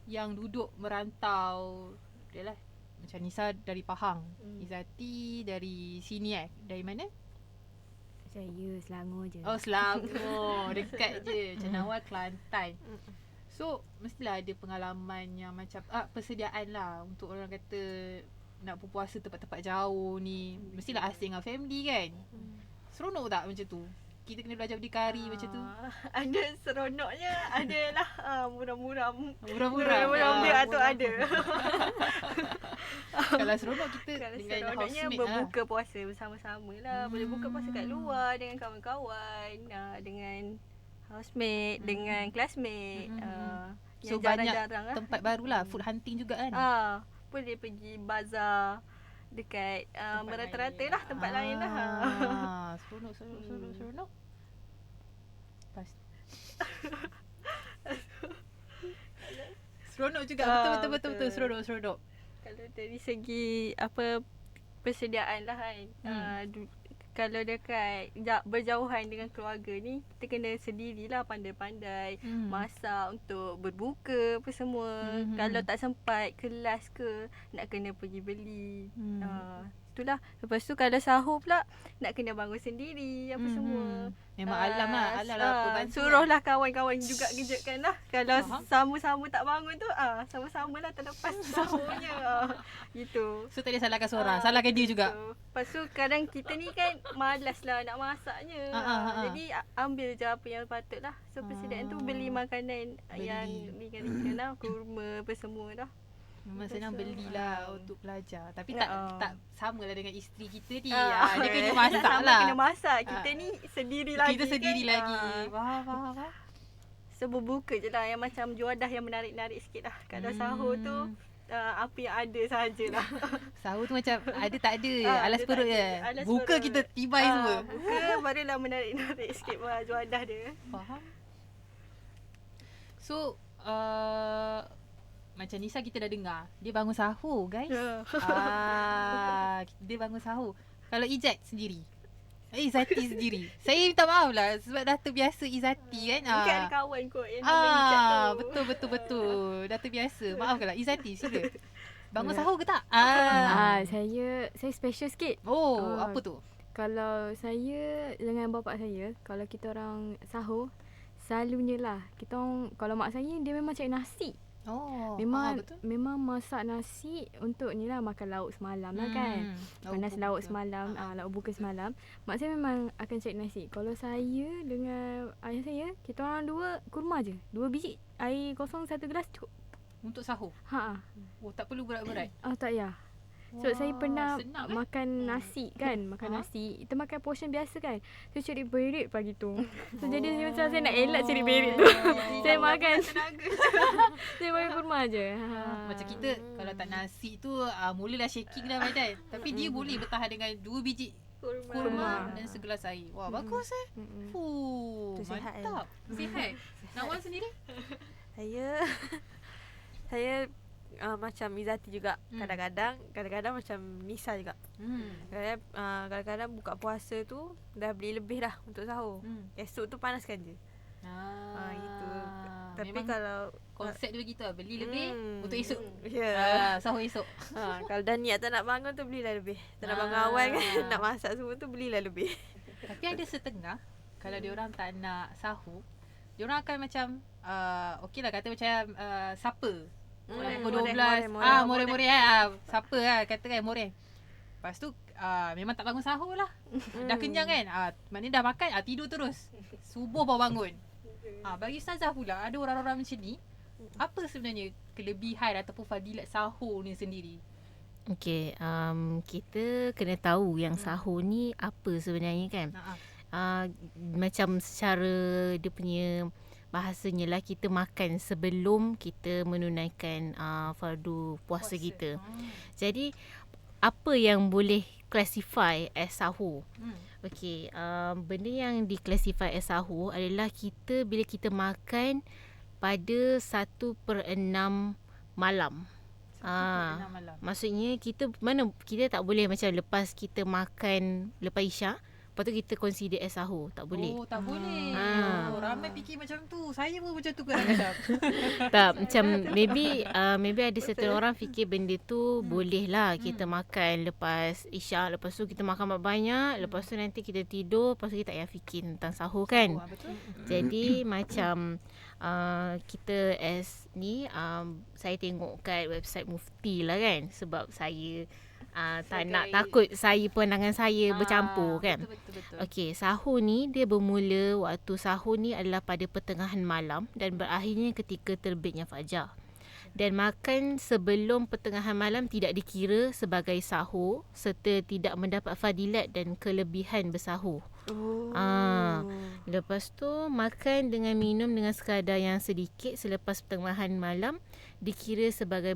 yang duduk merantau, yalah, macam Nisa dari Pahang, Izzati dari sini dari mana? Saya Selangor je. Oh Selangor, dekat je. Macam Nawal Kelantan. So mestilah ada pengalaman yang macam persediaan lah untuk orang kata nak berpuasa tempat-tempat jauh ni. Mestilah asing dengan family kan. Seronok tak macam tu? Kita kena belajar berdikari macam tu. Ada seronoknya, adalah murah-murah. Murah-murah Murah-murah tu ada. Kalau seronok kita Kalau dengan seronoknya housemate berbuka puasa bersama-sama lah. Boleh buka puasa kat luar dengan kawan-kawan, dengan housemate, dengan classmate. So Yang banyak jarang-jarang lah. tempat barulah, food hunting juga kan. Boleh pergi bazar dekat merata-rata lah tempat lain lah. Seronok. Seronok juga. Betul. Seronok. Kalau dari segi persediaan lah kan. Kalau dekat berjauhan dengan keluarga ni, kita kena sendirilah pandai-pandai masak untuk berbuka apa semua. Kalau tak sempat kelas ke, nak kena pergi beli. Itulah. Lepas tu kalau sahur pula, nak kena bangun sendiri apa semua. Memang alam lah apa bantu. Suruhlah kawan-kawan juga kejutkan lah. Kalau sama-sama tak bangun tu, sama-sama lah terlepas sahurnya. Gitu. So tak boleh salahkan seorang, salahkan dia juga. Lepas tu kadang kita ni kan malas lah nak masaknya. Jadi ambil je apa yang patut lah. So persediaan tu beli makanan yang ringan-ringan lah. Kurma apa semua dah. Memang senang belilah untuk belajar. Tapi Ya, tak sama lah dengan isteri kita ni. Ah, Dia kena kita masak sama lah. kena masak. Kita ni sendiri lagi. Kita sendiri kan? lagi. Faham. So berbuka je lah. Yang macam juadah yang menarik-narik sikit lah. Kalau sahur tu apa yang ada sahajalah. Sahur tu macam ada tak ada. Alas ada perut tak je. ada. Alas Buka perut. kita tibai semua. Buka barulah menarik-narik sikit juadah dia. Faham. So macam Nisa kita dah dengar, dia bangun sahur guys. Dia bangun sahur. Kalau Ijat sendiri, Izzati sendiri, saya minta maaf lah sebab dah terbiasa Izzati kan. Mungkin ada kawan kot yang nama Ijat tu. Betul. Dah terbiasa. Maafkanlah Izzati, sila. Bangun sahur ke tak? Saya special sikit. Apa tu? Kalau saya dengan bapak saya, kalau kita orang sahur, selalunya lah kita orang, kalau mak saya dia memang cari nasi. Memang masak nasi untuk ni lah, makan lauk semalam lah kan. Panas lauk semalam, lauk buka semalam. Mak saya memang akan cari nasi. Kalau saya dengan ayah saya, kita orang dua kurma je. 2 biji air kosong 1 gelas cukup. Untuk sahur? Tak perlu berat-berat? Tak payah. So saya pernah senang, makan nasi kan. Nasi kita makan portion biasa kan. So cari berit pagi tu. So jadi macam saya nak elak cari berit tu. Saya makan saya makan kurma je. Macam kita kalau tak nasi tu mulalah shaking lah badan. Tapi dia boleh bertahan dengan 2 biji kurma dan segelas air. Wah, bagus Fuh, Tu sihat, mantap. Sihat. Nawal sendiri? Saya macam Izati juga. Kadang-kadang macam Nisa juga. Kadang-kadang buka puasa tu dah beli lebih dah untuk sahur. Esok tu panaskan je. Gitu. Tapi Memang kalau konsep dia begitu lah. Beli lebih untuk esok. Ya. Sahur esok. Kalau dah niat tak nak bangun tu belilah lebih. Tak nak bangun awal kan, nak masak semua tu belilah lebih. Tapi ada setengah, kalau diorang tak nak sahur, diorang akan macam, okey lah kata macam supper. Pukul 12. Moreh-moreh supper lah kata kan, moreh. Lepas tu memang tak bangun sahur lah. Dah kenyang kan. Maknanya dah makan, tidur terus. Subuh baru bangun. Bagi Ustazah pula, ada orang-orang macam ni, apa sebenarnya kelebihan ataupun fadilat sahur ni sendiri? Okay, kita kena tahu yang sahur ni apa sebenarnya kan. Macam secara dia punya bahasanya lah, kita makan sebelum kita menunaikan fardu puasa kita. Jadi apa yang boleh classify as sahur? Okay, benda yang diklassify as sahur adalah bila kita makan pada 1/6 malam. Maksudnya kita tak boleh macam lepas kita makan lepas isyak, lepas tu kita consider as sahur. Tak boleh. Oh, tak boleh. Ramai fikir macam tu. Saya pun macam tu kadang-kadang. Tak, macam maybe ada certain orang fikir benda tu boleh lah kita makan lepas isyak, lepas tu kita makan banyak, lepas tu nanti kita tidur, lepas tu kita tak payah fikir tentang sahur kan. Betul. Jadi macam kita as ni, saya tengok kat website Mufti lah kan, sebab saya tak nak takut pandangan saya bercampur kan. Betul. Okey, sahur ni dia bermula, waktu sahur ni adalah pada pertengahan malam dan berakhirnya ketika terbitnya fajar. Dan makan sebelum pertengahan malam tidak dikira sebagai sahur serta tidak mendapat fadilat dan kelebihan bersahur. Lepas tu makan dengan minum dengan sekadar yang sedikit selepas pertengahan malam dikira sebagai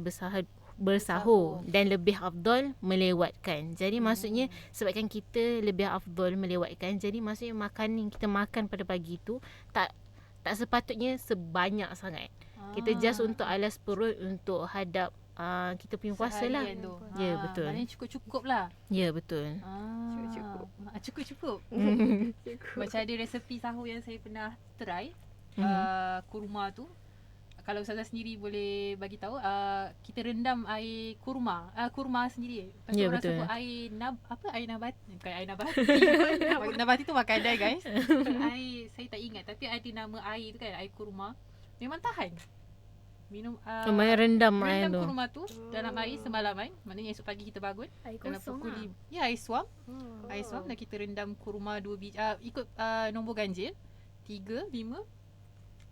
bersahur dan lebih afdal melewatkan. Jadi maksudnya sebabkan kita lebih afdal melewatkan, jadi maksudnya makan yang kita makan pada pagi tu tak sepatutnya sebanyak sangat. Kita just untuk alas perut untuk hadap kita punya puasa lah. Ya, betul. Maknanya cukup-cukup lah. Ya, betul. Cukup-cukup. Macam ada resepi sahur yang saya pernah try, kurma tu. Kalau Ustazah sendiri boleh bagi tahu, kita rendam air kurma sendiri. Lepas tu orang betul. sebut air nabati. Bukan air nabati. Nabati tu makanan guys. Air saya tak ingat, tapi ada nama air tu kan, air kurma. Memang tahan. Minum rendam air tu. kurma tu dalam air semalaman. Maknanya esok pagi kita bangun Air dalam kosong pukul 5. Ya, air suam. Air suam dan kita rendam kurma 2 biji. Ikut nombor ganjil 3, 5.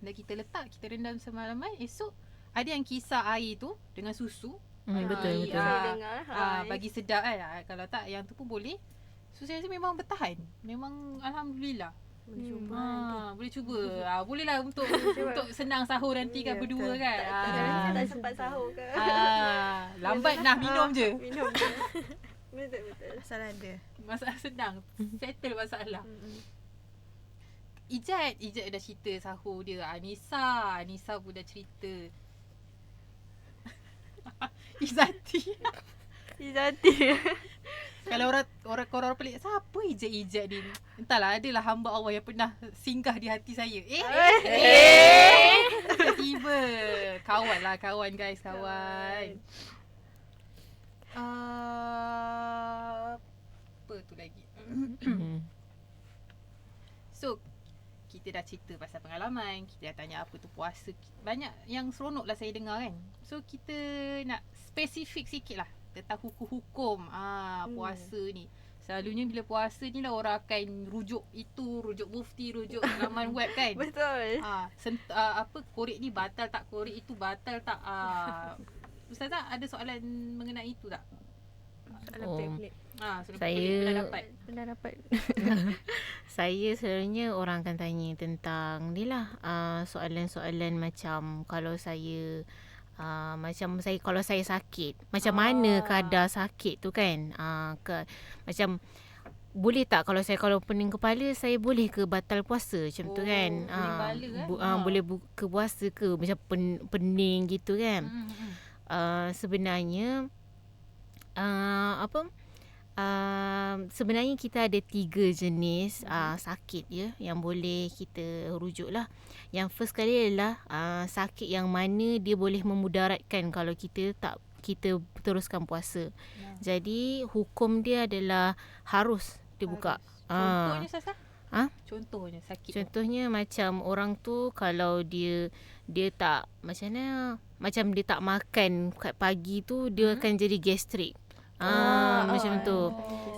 Dan kita letak, kita rendam semalaman. Esok ada yang kisar air tu dengan susu. Betul. Saya dengar. Bagi sedap kan. Kalau tak, yang tu pun boleh. So saya rasa memang bertahan. Memang Alhamdulillah. Boleh cuba. Bolehlah untuk senang sahur nanti kan berdua kan. Saya tak sempat sahur ke. Lambat nak minum je. Minum je. Betul. Asal ada. Masalah senang. Settle masalah. Ijat dah cerita sahur dia. Anissa pun dah cerita. Izati. Kalau orang pelik, siapa Ijat ni? Entahlah, adalah hamba Allah yang pernah singgah di hati saya. Tiba-tiba. Kawan guys, kawan. Apa tu lagi? So, kita dah cerita pasal pengalaman, kita dah tanya apa tu puasa. Banyak yang seronok lah saya dengar kan. So, kita nak spesifik sikit lah tentang hukum-hukum puasa ni. Selalunya bila puasa ni lah orang akan rujuk Mufti, rujuk laman web kan. Betul. Korek ni batal tak, korek itu batal tak. Ustazah ada soalan mengenai itu tak? Soalan pelik. Saya Pernah dapat. Saya sebenarnya orang akan tanya tentang ni lah, soalan-soalan macam kalau saya kalau saya sakit, macam mana kadar sakit tu kan, macam boleh tak kalau pening kepala saya boleh ke batal puasa macam tu kan. pening kepala, Boleh buka puasa ke macam pening gitu kan. Sebenarnya sebenarnya kita ada 3 jenis sakit ya yang boleh kita rujuk lah. Yang first kali adalah sakit yang mana dia boleh memudaratkan kalau kita teruskan puasa. Jadi hukum dia adalah harus dibuka. Contohnya Sasa? Ha? Contohnya sakit. Contohnya macam orang tu kalau dia tak macam mana, macam dia tak makan kat pagi tu dia akan jadi gastrik. Macam tu.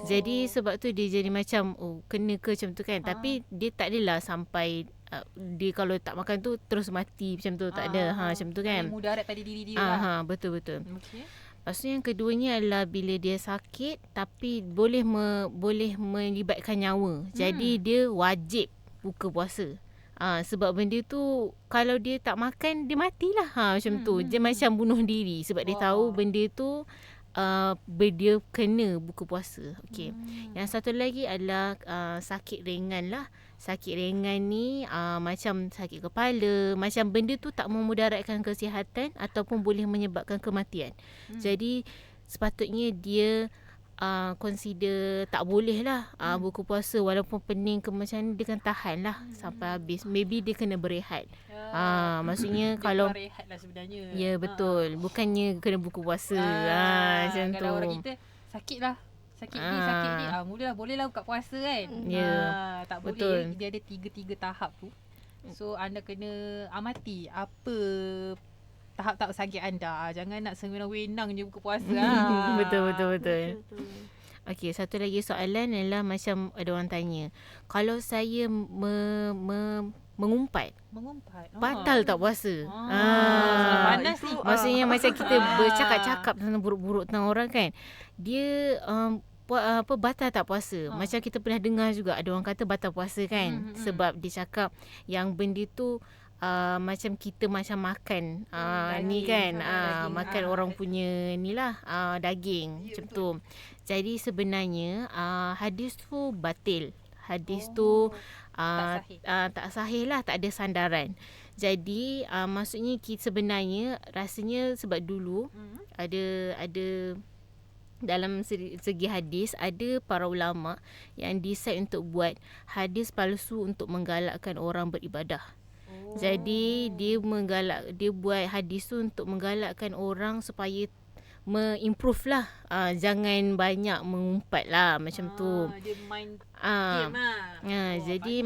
Jadi sebab tu dia jadi macam kena ke macam tu kan. Tapi dia tak adalah sampai dia kalau tak makan tu terus mati macam tu, tak ada. Macam tu kan. Mudarat pada diri dia lah. Betul. Okey. Lepas tu yang keduanya adalah bila dia sakit tapi boleh melibatkan nyawa. Jadi dia wajib buka puasa. Sebab benda tu kalau dia tak makan dia matilah. Macam tu. Dia macam bunuh diri sebab dia tahu benda tu dia kena buka puasa. Okey. Yang satu lagi adalah sakit ringan lah. Sakit ringan ni macam sakit kepala, macam benda tu tak memudaratkan kesihatan ataupun boleh menyebabkan kematian. Jadi sepatutnya dia consider tak boleh lah buka puasa walaupun pening ke macam ni, dia kan tahan lah sampai habis. Maybe dia kena berehat. Maksudnya Dia kalau rehat lah sebenarnya. ya betul, bukannya kena buka puasa. Macam tu. Kalau orang kita sakit ni, mulalah bolehlah buka puasa kan. Ya, tak betul. boleh. Dia ada 3 tahap tu. So anda kena amati apa tahap-tahap sakit anda. Jangan nak sewenang-wenang je buka puasa. Betul. Okey, satu lagi soalan adalah macam ada orang tanya, kalau saya mengumpat batal tak puasa? Panas ni. Maksudnya macam kita bercakap-cakap tentang buruk-buruk tentang orang kan. Dia batal tak puasa? Macam kita pernah dengar juga ada orang kata batal puasa kan. Sebab dia cakap yang benda tu macam kita macam makan ni kan, makan orang punya ni lah, daging macam tu. Jadi sebenarnya hadis tu batil. Hadis tu tak sahih lah, tak ada sandaran. Jadi maksudnya kita sebenarnya rasanya sebab dulu ada dalam segi hadis ada para ulama yang decide untuk buat hadis palsu untuk menggalakkan orang beribadah. Jadi dia buat hadis tu untuk menggalakkan orang supaya improve lah, jangan banyak mengumpat lah macam tu. Dia main game lah. Jadi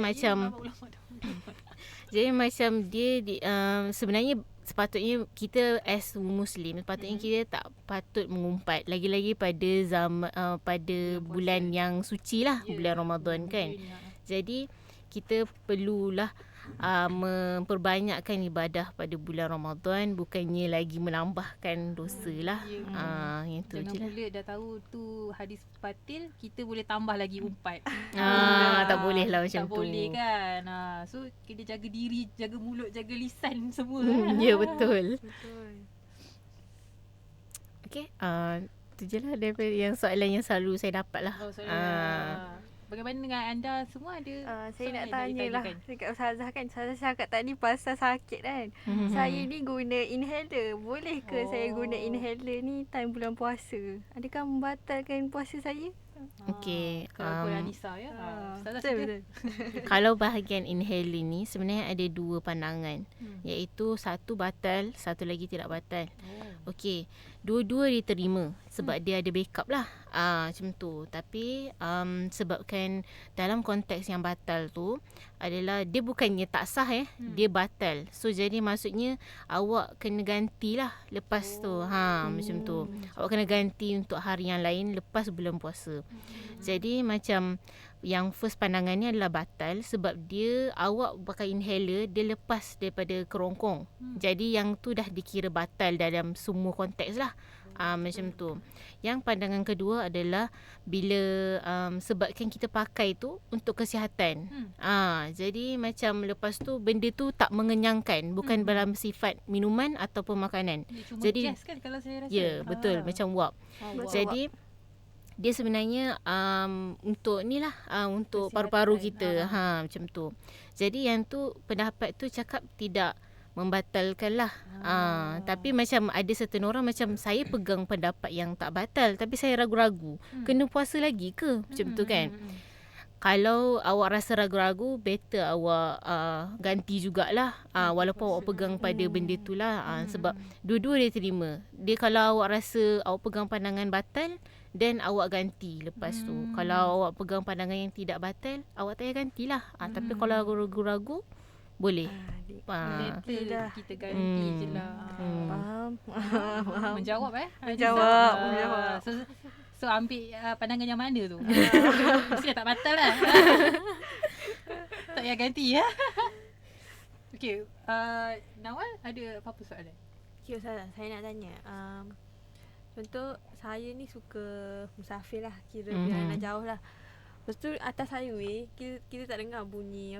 macam dia sebenarnya sepatutnya kita as Muslim sepatutnya kita tak patut mengumpat, lagi-lagi pada bulan yang suci lah, bulan Ramadan kan. Jadi kita perlulah memperbanyakkan ibadah pada bulan Ramadan, bukannya lagi menambahkan dosa lah. Yang tu je lah. Jangan pula dah tahu tu hadis batil, kita boleh tambah lagi umpat. Tak boleh lah macam tak tu. Tak boleh kan. So kena jaga diri, jaga mulut, jaga lisan semua. Ya betul. Okay, tu je lah daripada yang soalan yang selalu saya dapat lah. Bagaimana dengan anda semua ada? Saya nak soalan yang tanya lah ditanyakan? dekat Ustazah kan. Ustazah cakap tadi pasal sakit kan. Saya ni guna inhaler. Boleh ke saya guna inhaler ni time bulan puasa? Adakah membatalkan puasa saya? Okay. Kalau Anissa ya. Ustazah Betul. Kalau bahagian inhaler ni sebenarnya ada 2 pandangan. Iaitu satu batal, satu lagi tidak batal. Okey, dua-dua diterima sebab dia ada backup lah. Macam tu. Tapi sebabkan dalam konteks yang batal tu adalah dia bukannya tak sah dia batal. So jadi maksudnya awak kena gantilah lepas tu. Macam tu. Awak kena ganti untuk hari yang lain lepas bulan puasa. Jadi macam yang first pandangan ni adalah batal sebab dia awak pakai inhaler, dia lepas daripada kerongkong. Jadi yang tu dah dikira batal dalam semua konteks lah. Macam tu. Yang pandangan kedua adalah bila sebabkan kita pakai tu untuk kesihatan. Jadi macam lepas tu benda tu tak mengenyangkan, bukan dalam sifat minuman ataupun makanan. Cuma jadi gas kan kalau saya rasa. ya, betul, macam wap. Wap. Jadi dia sebenarnya untuk ni lah, untuk Kesihatan. paru-paru kita. Macam tu. Jadi yang tu pendapat tu cakap tidak membatalkan lah. Tapi macam ada certain orang macam saya pegang pendapat yang tak batal tapi saya ragu-ragu. Kena puasa lagi ke? Macam tu kan. Kalau awak rasa ragu-ragu, better awak ganti jugalah. Walaupun awak pegang pada benda tu lah. Sebab dua-dua dia terima. Dia kalau awak rasa awak pegang pandangan batal, then awak ganti lepas tu. Kalau awak pegang pandangan yang tidak batal, awak tak payah gantilah. Tapi kalau ragu-ragu, boleh. Better kita ganti je lah. Faham. Menjawab Menjawab. So ambil pandangan yang mana tu? Mesti dah tak batal lah. Tak payah ganti ya. Okay, Nawal ada apa-apa soalan? Okay, Ustazah, saya nak tanya. Contoh saya ni suka musafir lah, kira perjalanan jauh lah. Lepas tu atas highway kita tak dengar bunyi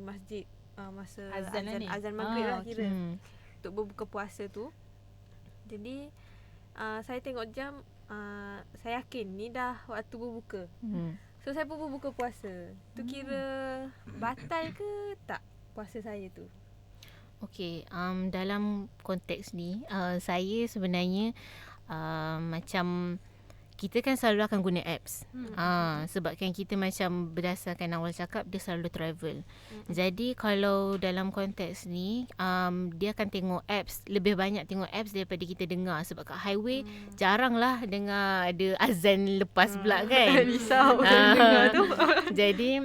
masjid masa azan maghrib lah kira untuk berbuka puasa tu. Jadi saya tengok jam, saya yakin ni dah waktu berbuka. So saya pun berbuka puasa. Tu kira batal ke tak puasa saya tu? Okay, dalam konteks ni saya sebenarnya macam kita kan selalu akan guna apps. Sebab kan kita macam berdasarkan awal cakap dia selalu travel. Jadi kalau dalam konteks ni dia akan tengok apps, lebih banyak tengok apps daripada kita dengar. Sebab kat highway jarang lah dengar ada azan lepas pula kan. Risau dengar tu. Jadi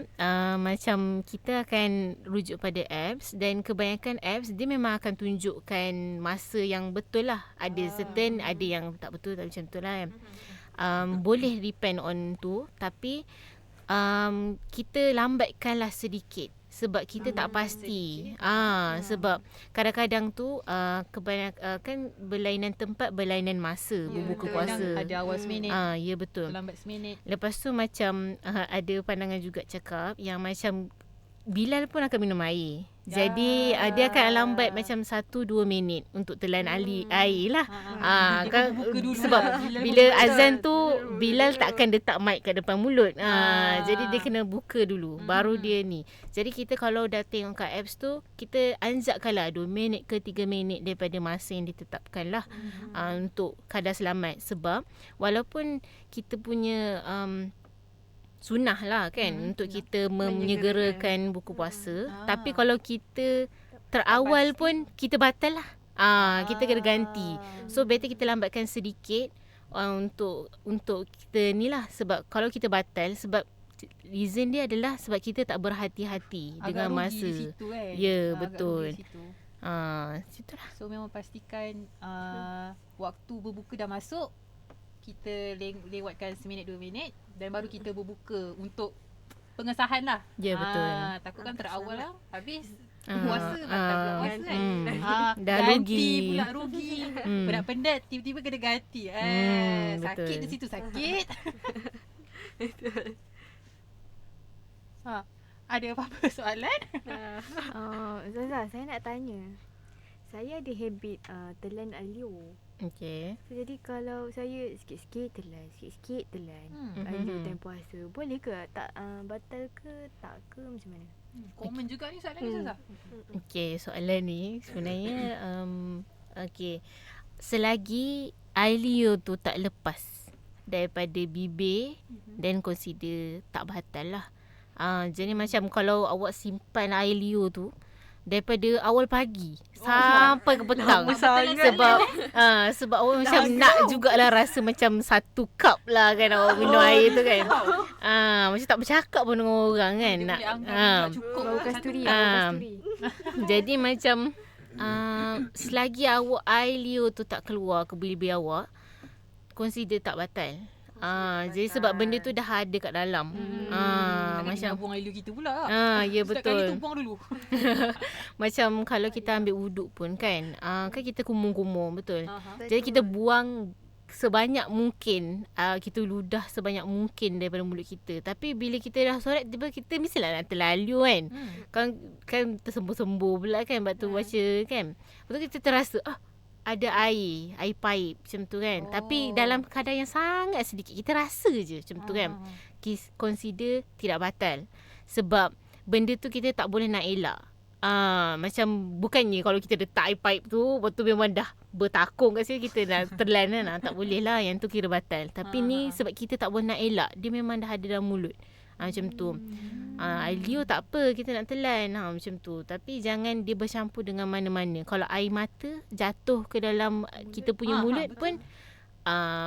macam kita akan rujuk pada apps, dan kebanyakan apps dia memang akan tunjukkan masa yang betul lah. Ada certain, ada yang tak betul, tak macam tu lah kan. Boleh depend on tu, tapi kita lambatkanlah sedikit sebab kita tak pasti. Sebab kadang-kadang tu kan berlainan tempat, berlainan masa berbuka puasa. Kadang ada awal seminit, ya betul. lambat seminit. Lepas tu macam ada pandangan juga cakap yang macam Bilal pun akan minum air. Jadi dia akan lambat macam 1-2 minit untuk telan air lah. Kan sebab bila azan tu Bilal tak akan letak mic kat depan mulut. Jadi dia kena buka dulu baru dia ni. Jadi kita kalau dah tengok kat apps tu, kita anjakkanlah 2 minit ke 3 minit daripada masa yang ditetapkan lah untuk kadar selamat. Sebab walaupun kita punya sunnah lah kan untuk kita menyegerakan buku puasa, tapi kalau kita terawal pun kita batal lah. Kita kena ganti. So better kita lambatkan sedikit untuk kita ni lah. Sebab kalau kita batal, sebab reason dia adalah sebab kita tak berhati-hati dengan masa. Di situ, kan? Ya, Agak betul. rugi di situ. Situlah. So memang pastikan waktu berbuka dah masuk, kita lewatkan seminit 2 minit dan baru kita berbuka untuk pengesahan lah. Ya, betul. Takutkan terawal lah habis puasa batal pula puasa kan. Dah ganti rugi. pula rugi. Penat-penat tiba-tiba kena ganti. Sakit betul. di situ sakit. Ada apa-apa soalan? Ustazah, saya nak tanya. Saya ada habit telan alio. Okay. So, jadi kalau saya sikit-sikit telan alio time puasa, boleh ke? Tak batal ke? Tak ke? Macam mana? Komen juga ni soalan ni Ustazah. Okay, soalan ni sebenarnya okay. Selagi alio tu tak lepas daripada bibir, then consider tak batal lah. Jadi macam kalau awak simpan air liur tu daripada awal pagi sampai ke petang, sebab awak macam nak jugalah rasa macam 1 cup lah kan awak minum air tu kan. Macam tak bercakap pun dengan orang kan. Cukup Bau kasturi. Jadi macam selagi awak air liur tu tak keluar ke bibir awak, consider tak batal. Jadi sebab benda tu dah ada kat dalam. Macam buang air liur kita pula. Ya betul. Kali tu buang dulu. Macam kalau kita ambil wuduk pun kan, kan kita kumur-kumur, betul. Jadi kita buang sebanyak mungkin, kita ludah sebanyak mungkin daripada mulut kita. Tapi bila kita dah solat, tiba kita mestilah nak terlalu kan. Kan tersembur-sembur pula kan waktu baca kan. Lepas tu kita terasa ada air pipe macam tu kan. Tapi dalam kadar yang sangat sedikit. Kita rasa je macam tu kan. Consider tidak batal. Sebab benda tu kita tak boleh nak elak. Macam bukannya kalau kita letak air pipe tu, lepas tu memang dah bertakung kat sini, kita dah terlan kan. Tak boleh lah, yang tu kira batal. Tapi ni sebab kita tak boleh nak elak, dia memang dah ada dalam mulut. Macam tu. Air tak apa, kita nak telan. Macam tu. Tapi jangan dia bercampur dengan mana-mana. Kalau air mata jatuh ke dalam kita punya mulut pun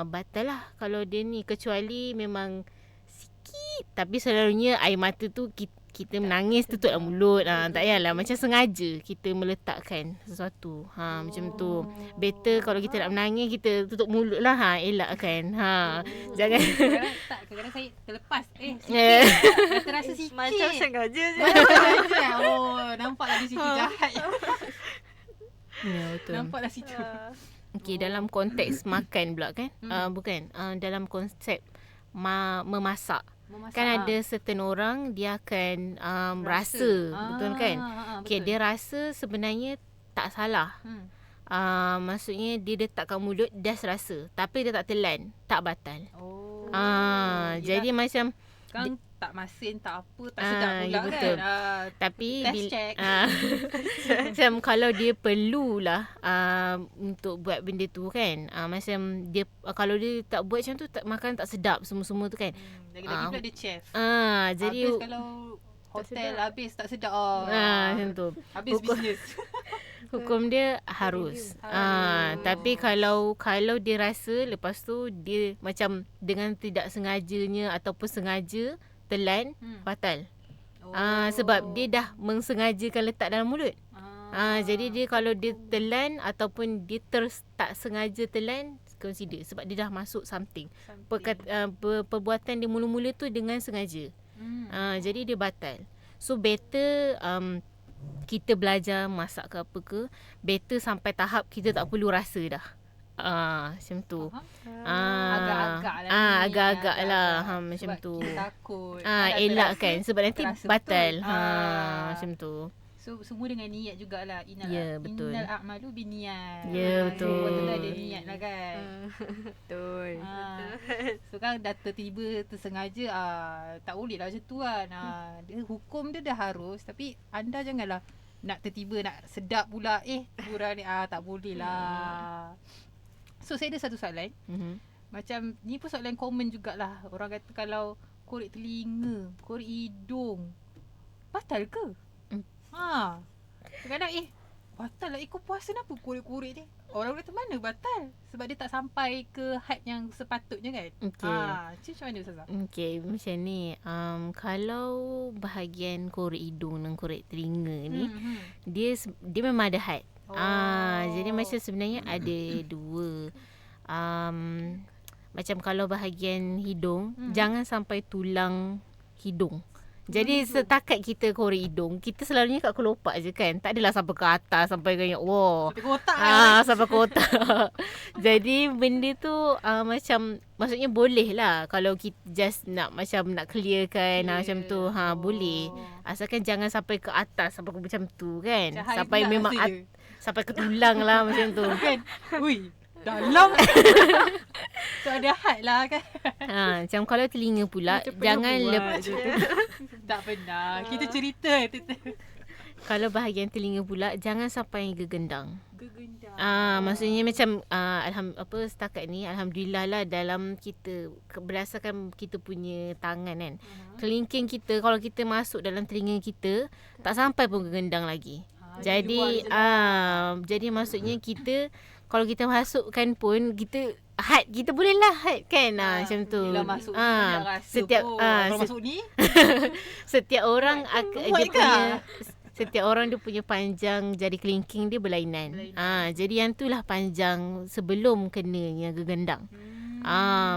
batal lah kalau dia ni. Kecuali memang sikit. Tapi selalunya air mata tu kita menangis tutup dalam mulut. Tak payahlah macam sengaja kita meletakkan sesuatu. Macam tu. Better kalau kita nak menangis, kita tutup mulut lah. Elakkan. Jangan. Kadang-kadang saya terlepas. Sikit. Yeah. Saya terasa sikit. Macam sengaja je. Nampaklah di situ jahat. Ya, betul. Nampaklah situ. Okey, dalam konteks makan pula kan? Bukan. Dalam konsep memasak. Kan ada certain orang dia akan rasa. Betul kan? Okey, dia rasa sebenarnya tak salah. Maksudnya dia letak kat mulut, dia rasa. Tapi dia tak telan, tak batal. Jadi macam kan tak masin, tak apa, tak sedap pula ya, betul. kan. Tapi Test check. macam kalau dia perlulah untuk buat benda tu kan. Macam dia kalau dia tak buat macam tu, makan tak sedap semua-semua tu kan. Lagi-lagi pula dia chef. Jadi habis kalau hotel habis tak sedap. macam tu. Habis bisnes. Hukum dia harus. Tapi kalau dia rasa lepas tu dia macam dengan tidak sengajanya ataupun sengaja telan, batal. Sebab dia dah mensengajakan letak dalam mulut. Jadi dia kalau dia telan ataupun dia tak sengaja telan, consider sebab dia dah masuk something. Perbuatan dia mula-mula tu dengan sengaja. Jadi dia batal. So better kita belajar masak ke apa ke, better sampai tahap kita tak perlu rasa dah. Macam tu. Agak-agak lah. Agak-agak lah. Macam Sebab tu. kita takut. Elakkan sebab nanti terasa batal. betul. Macam tu. So semua dengan niat jugalah. Ya, betul. Innal a'malu binniat. Ya, betul. So betul ada niat lah kan. Betul. So kan dah tiba tersengaja, tak boleh lah macam tu kan. Dia, hukum dia dah harus. Tapi anda janganlah nak tertiba nak sedap pula. Kurang ni tak boleh lah. So saya ada satu soalan. Macam ni pun soalan common jugalah. Orang kata kalau korek telinga, korek hidung, batal ke? Kadang-kadang batal lah. Kau puasa kenapa korek-korek ni? Orang kata mana batal? Sebab dia tak sampai ke had yang sepatutnya kan. Macam mana Ustazah? Okay, macam ni. Kalau bahagian korek hidung dan korek telinga ni, dia memang ada had. Jadi macam sebenarnya ada dua. Macam kalau bahagian hidung, jangan sampai tulang hidung. Jadi setakat kita korek hidung, kita selalunya kat kelopak je kan. Tak adalah sampai ke atas, sampai ke Sampai ke otak sampai ke otak. Jadi benda tu macam, maksudnya boleh lah kalau kita just nak macam nak clearkan macam tu. Boleh. Asalkan jangan sampai ke atas, sampai ke macam tu kan. Cahaya sampai pula memang sampai ke tulang lah macam tu. Kan? Ui, dalam. So ada had lah kan. Macam kalau telinga pula, jangan Tak pernah. Kita cerita. Kalau bahagian telinga pula, jangan sampai gegendang. Gegendang. Maksudnya macam setakat ni alhamdulillah lah, dalam kita berdasarkan kita punya tangan kan. Kelingking kita, kalau kita masuk dalam telinga kita, tak sampai pun gegendang lagi. Jadi jadi maksudnya kita kalau kita masukkan pun kita boleh lah had kan. Macam tu. Bila masuk setiap kalau masuk ni setiap orang setiap orang dia punya panjang jari kelingking dia berlainan. Jadi yang tu lah panjang sebelum kenanya gegendang.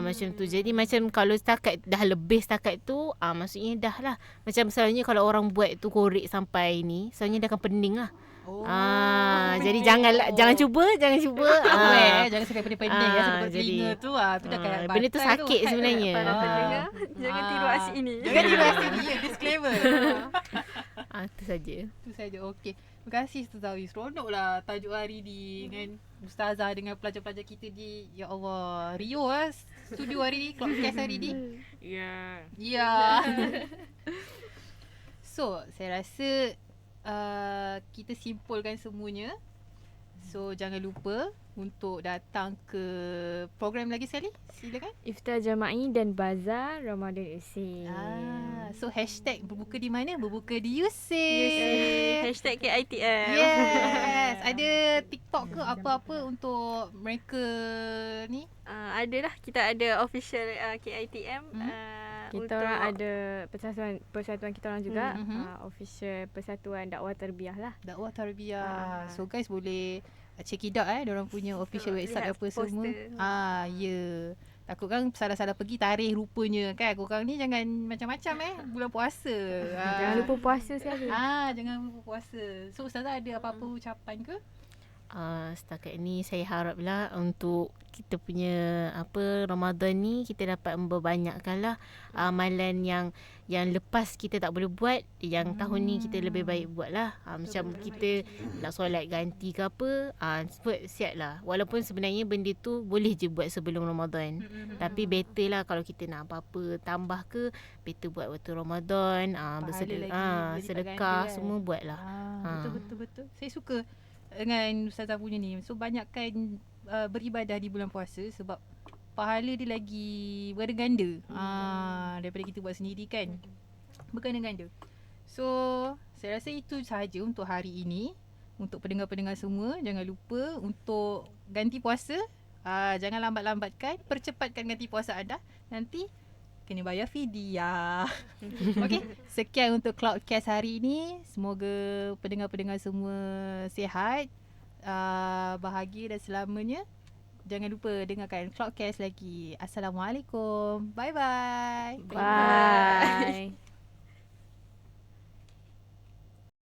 Macam tu. Jadi macam kalau dah lebih setakat tu, maksudnya dah lah. Macam selalunya kalau orang buat tu korek sampai ni, selalunya dia akan pening lah. Jadi jangan cuba. jangan sampai pening-pening sampai telinga tu tu dah kayak benda tu sakit sebenarnya. Jangan tiru asyik ini. Jangan tiru asyik ni, disclaimer. Itu saja. Itu saja. Okey. Terima kasih Ustazah Awi. Seronoklah tajuk hari ni dengan Ustazah dengan pelajar-pelajar kita di ya Allah, Rio studio hari ni, Cloudcast hari ni. Ya. Ya. So, saya rasa kita simpulkan semuanya. So, jangan lupa untuk datang ke program lagi sekali. Silakan. Iftar Jama'i dan Bazar Ramadan Usim. So hashtag berbuka di mana? Berbuka di UC. Hashtag KITM. Yes. Ada TikTok ke apa-apa untuk mereka ni? Adalah, kita ada official KITM. Kita orang ada persatuan kita orang juga, official Persatuan Dakwah Tarbiyah lah. Dakwah Tarbiyah. So guys boleh check it out diorang punya official website lihat apa semua. poster. Ya. Takut kan salah-salah pergi tarikh rupanya kan. Korang ni jangan macam-macam bulan puasa. Jangan lupa puasa sekali. Jangan lupa puasa. So Ustazah ada apa-apa ucapan ke? Setakat ni saya haraplah untuk kita punya Ramadan ni kita dapat memperbanyakkanlah amalan yang lepas kita tak boleh buat, yang tahun ni kita lebih baik buatlah. Macam kita nak solat ganti ke apa, siap lah. Walaupun sebenarnya benda tu boleh je buat sebelum Ramadan. Tapi better lah kalau kita nak apa-apa tambah ke, better buat waktu Ramadan, lagi, sedekah ganda, semua buatlah. Betul. Saya suka dengan Ustazah punya ni. So banyakkan beribadah di bulan puasa sebab pahala dia lagi berganda daripada kita buat sendiri kan. Berganda-ganda. So saya rasa itu sahaja untuk hari ini. Untuk pendengar-pendengar semua, jangan lupa untuk ganti puasa. Jangan lambat-lambatkan, percepatkan ganti puasa anda. Nanti kena bayar fidyah. Okey, sekian untuk Cloudcast hari ini. Semoga pendengar-pendengar semua sihat, bahagia dan selamanya. Jangan lupa dengarkan Cloudcast lagi. Assalamualaikum. Bye-bye. Bye.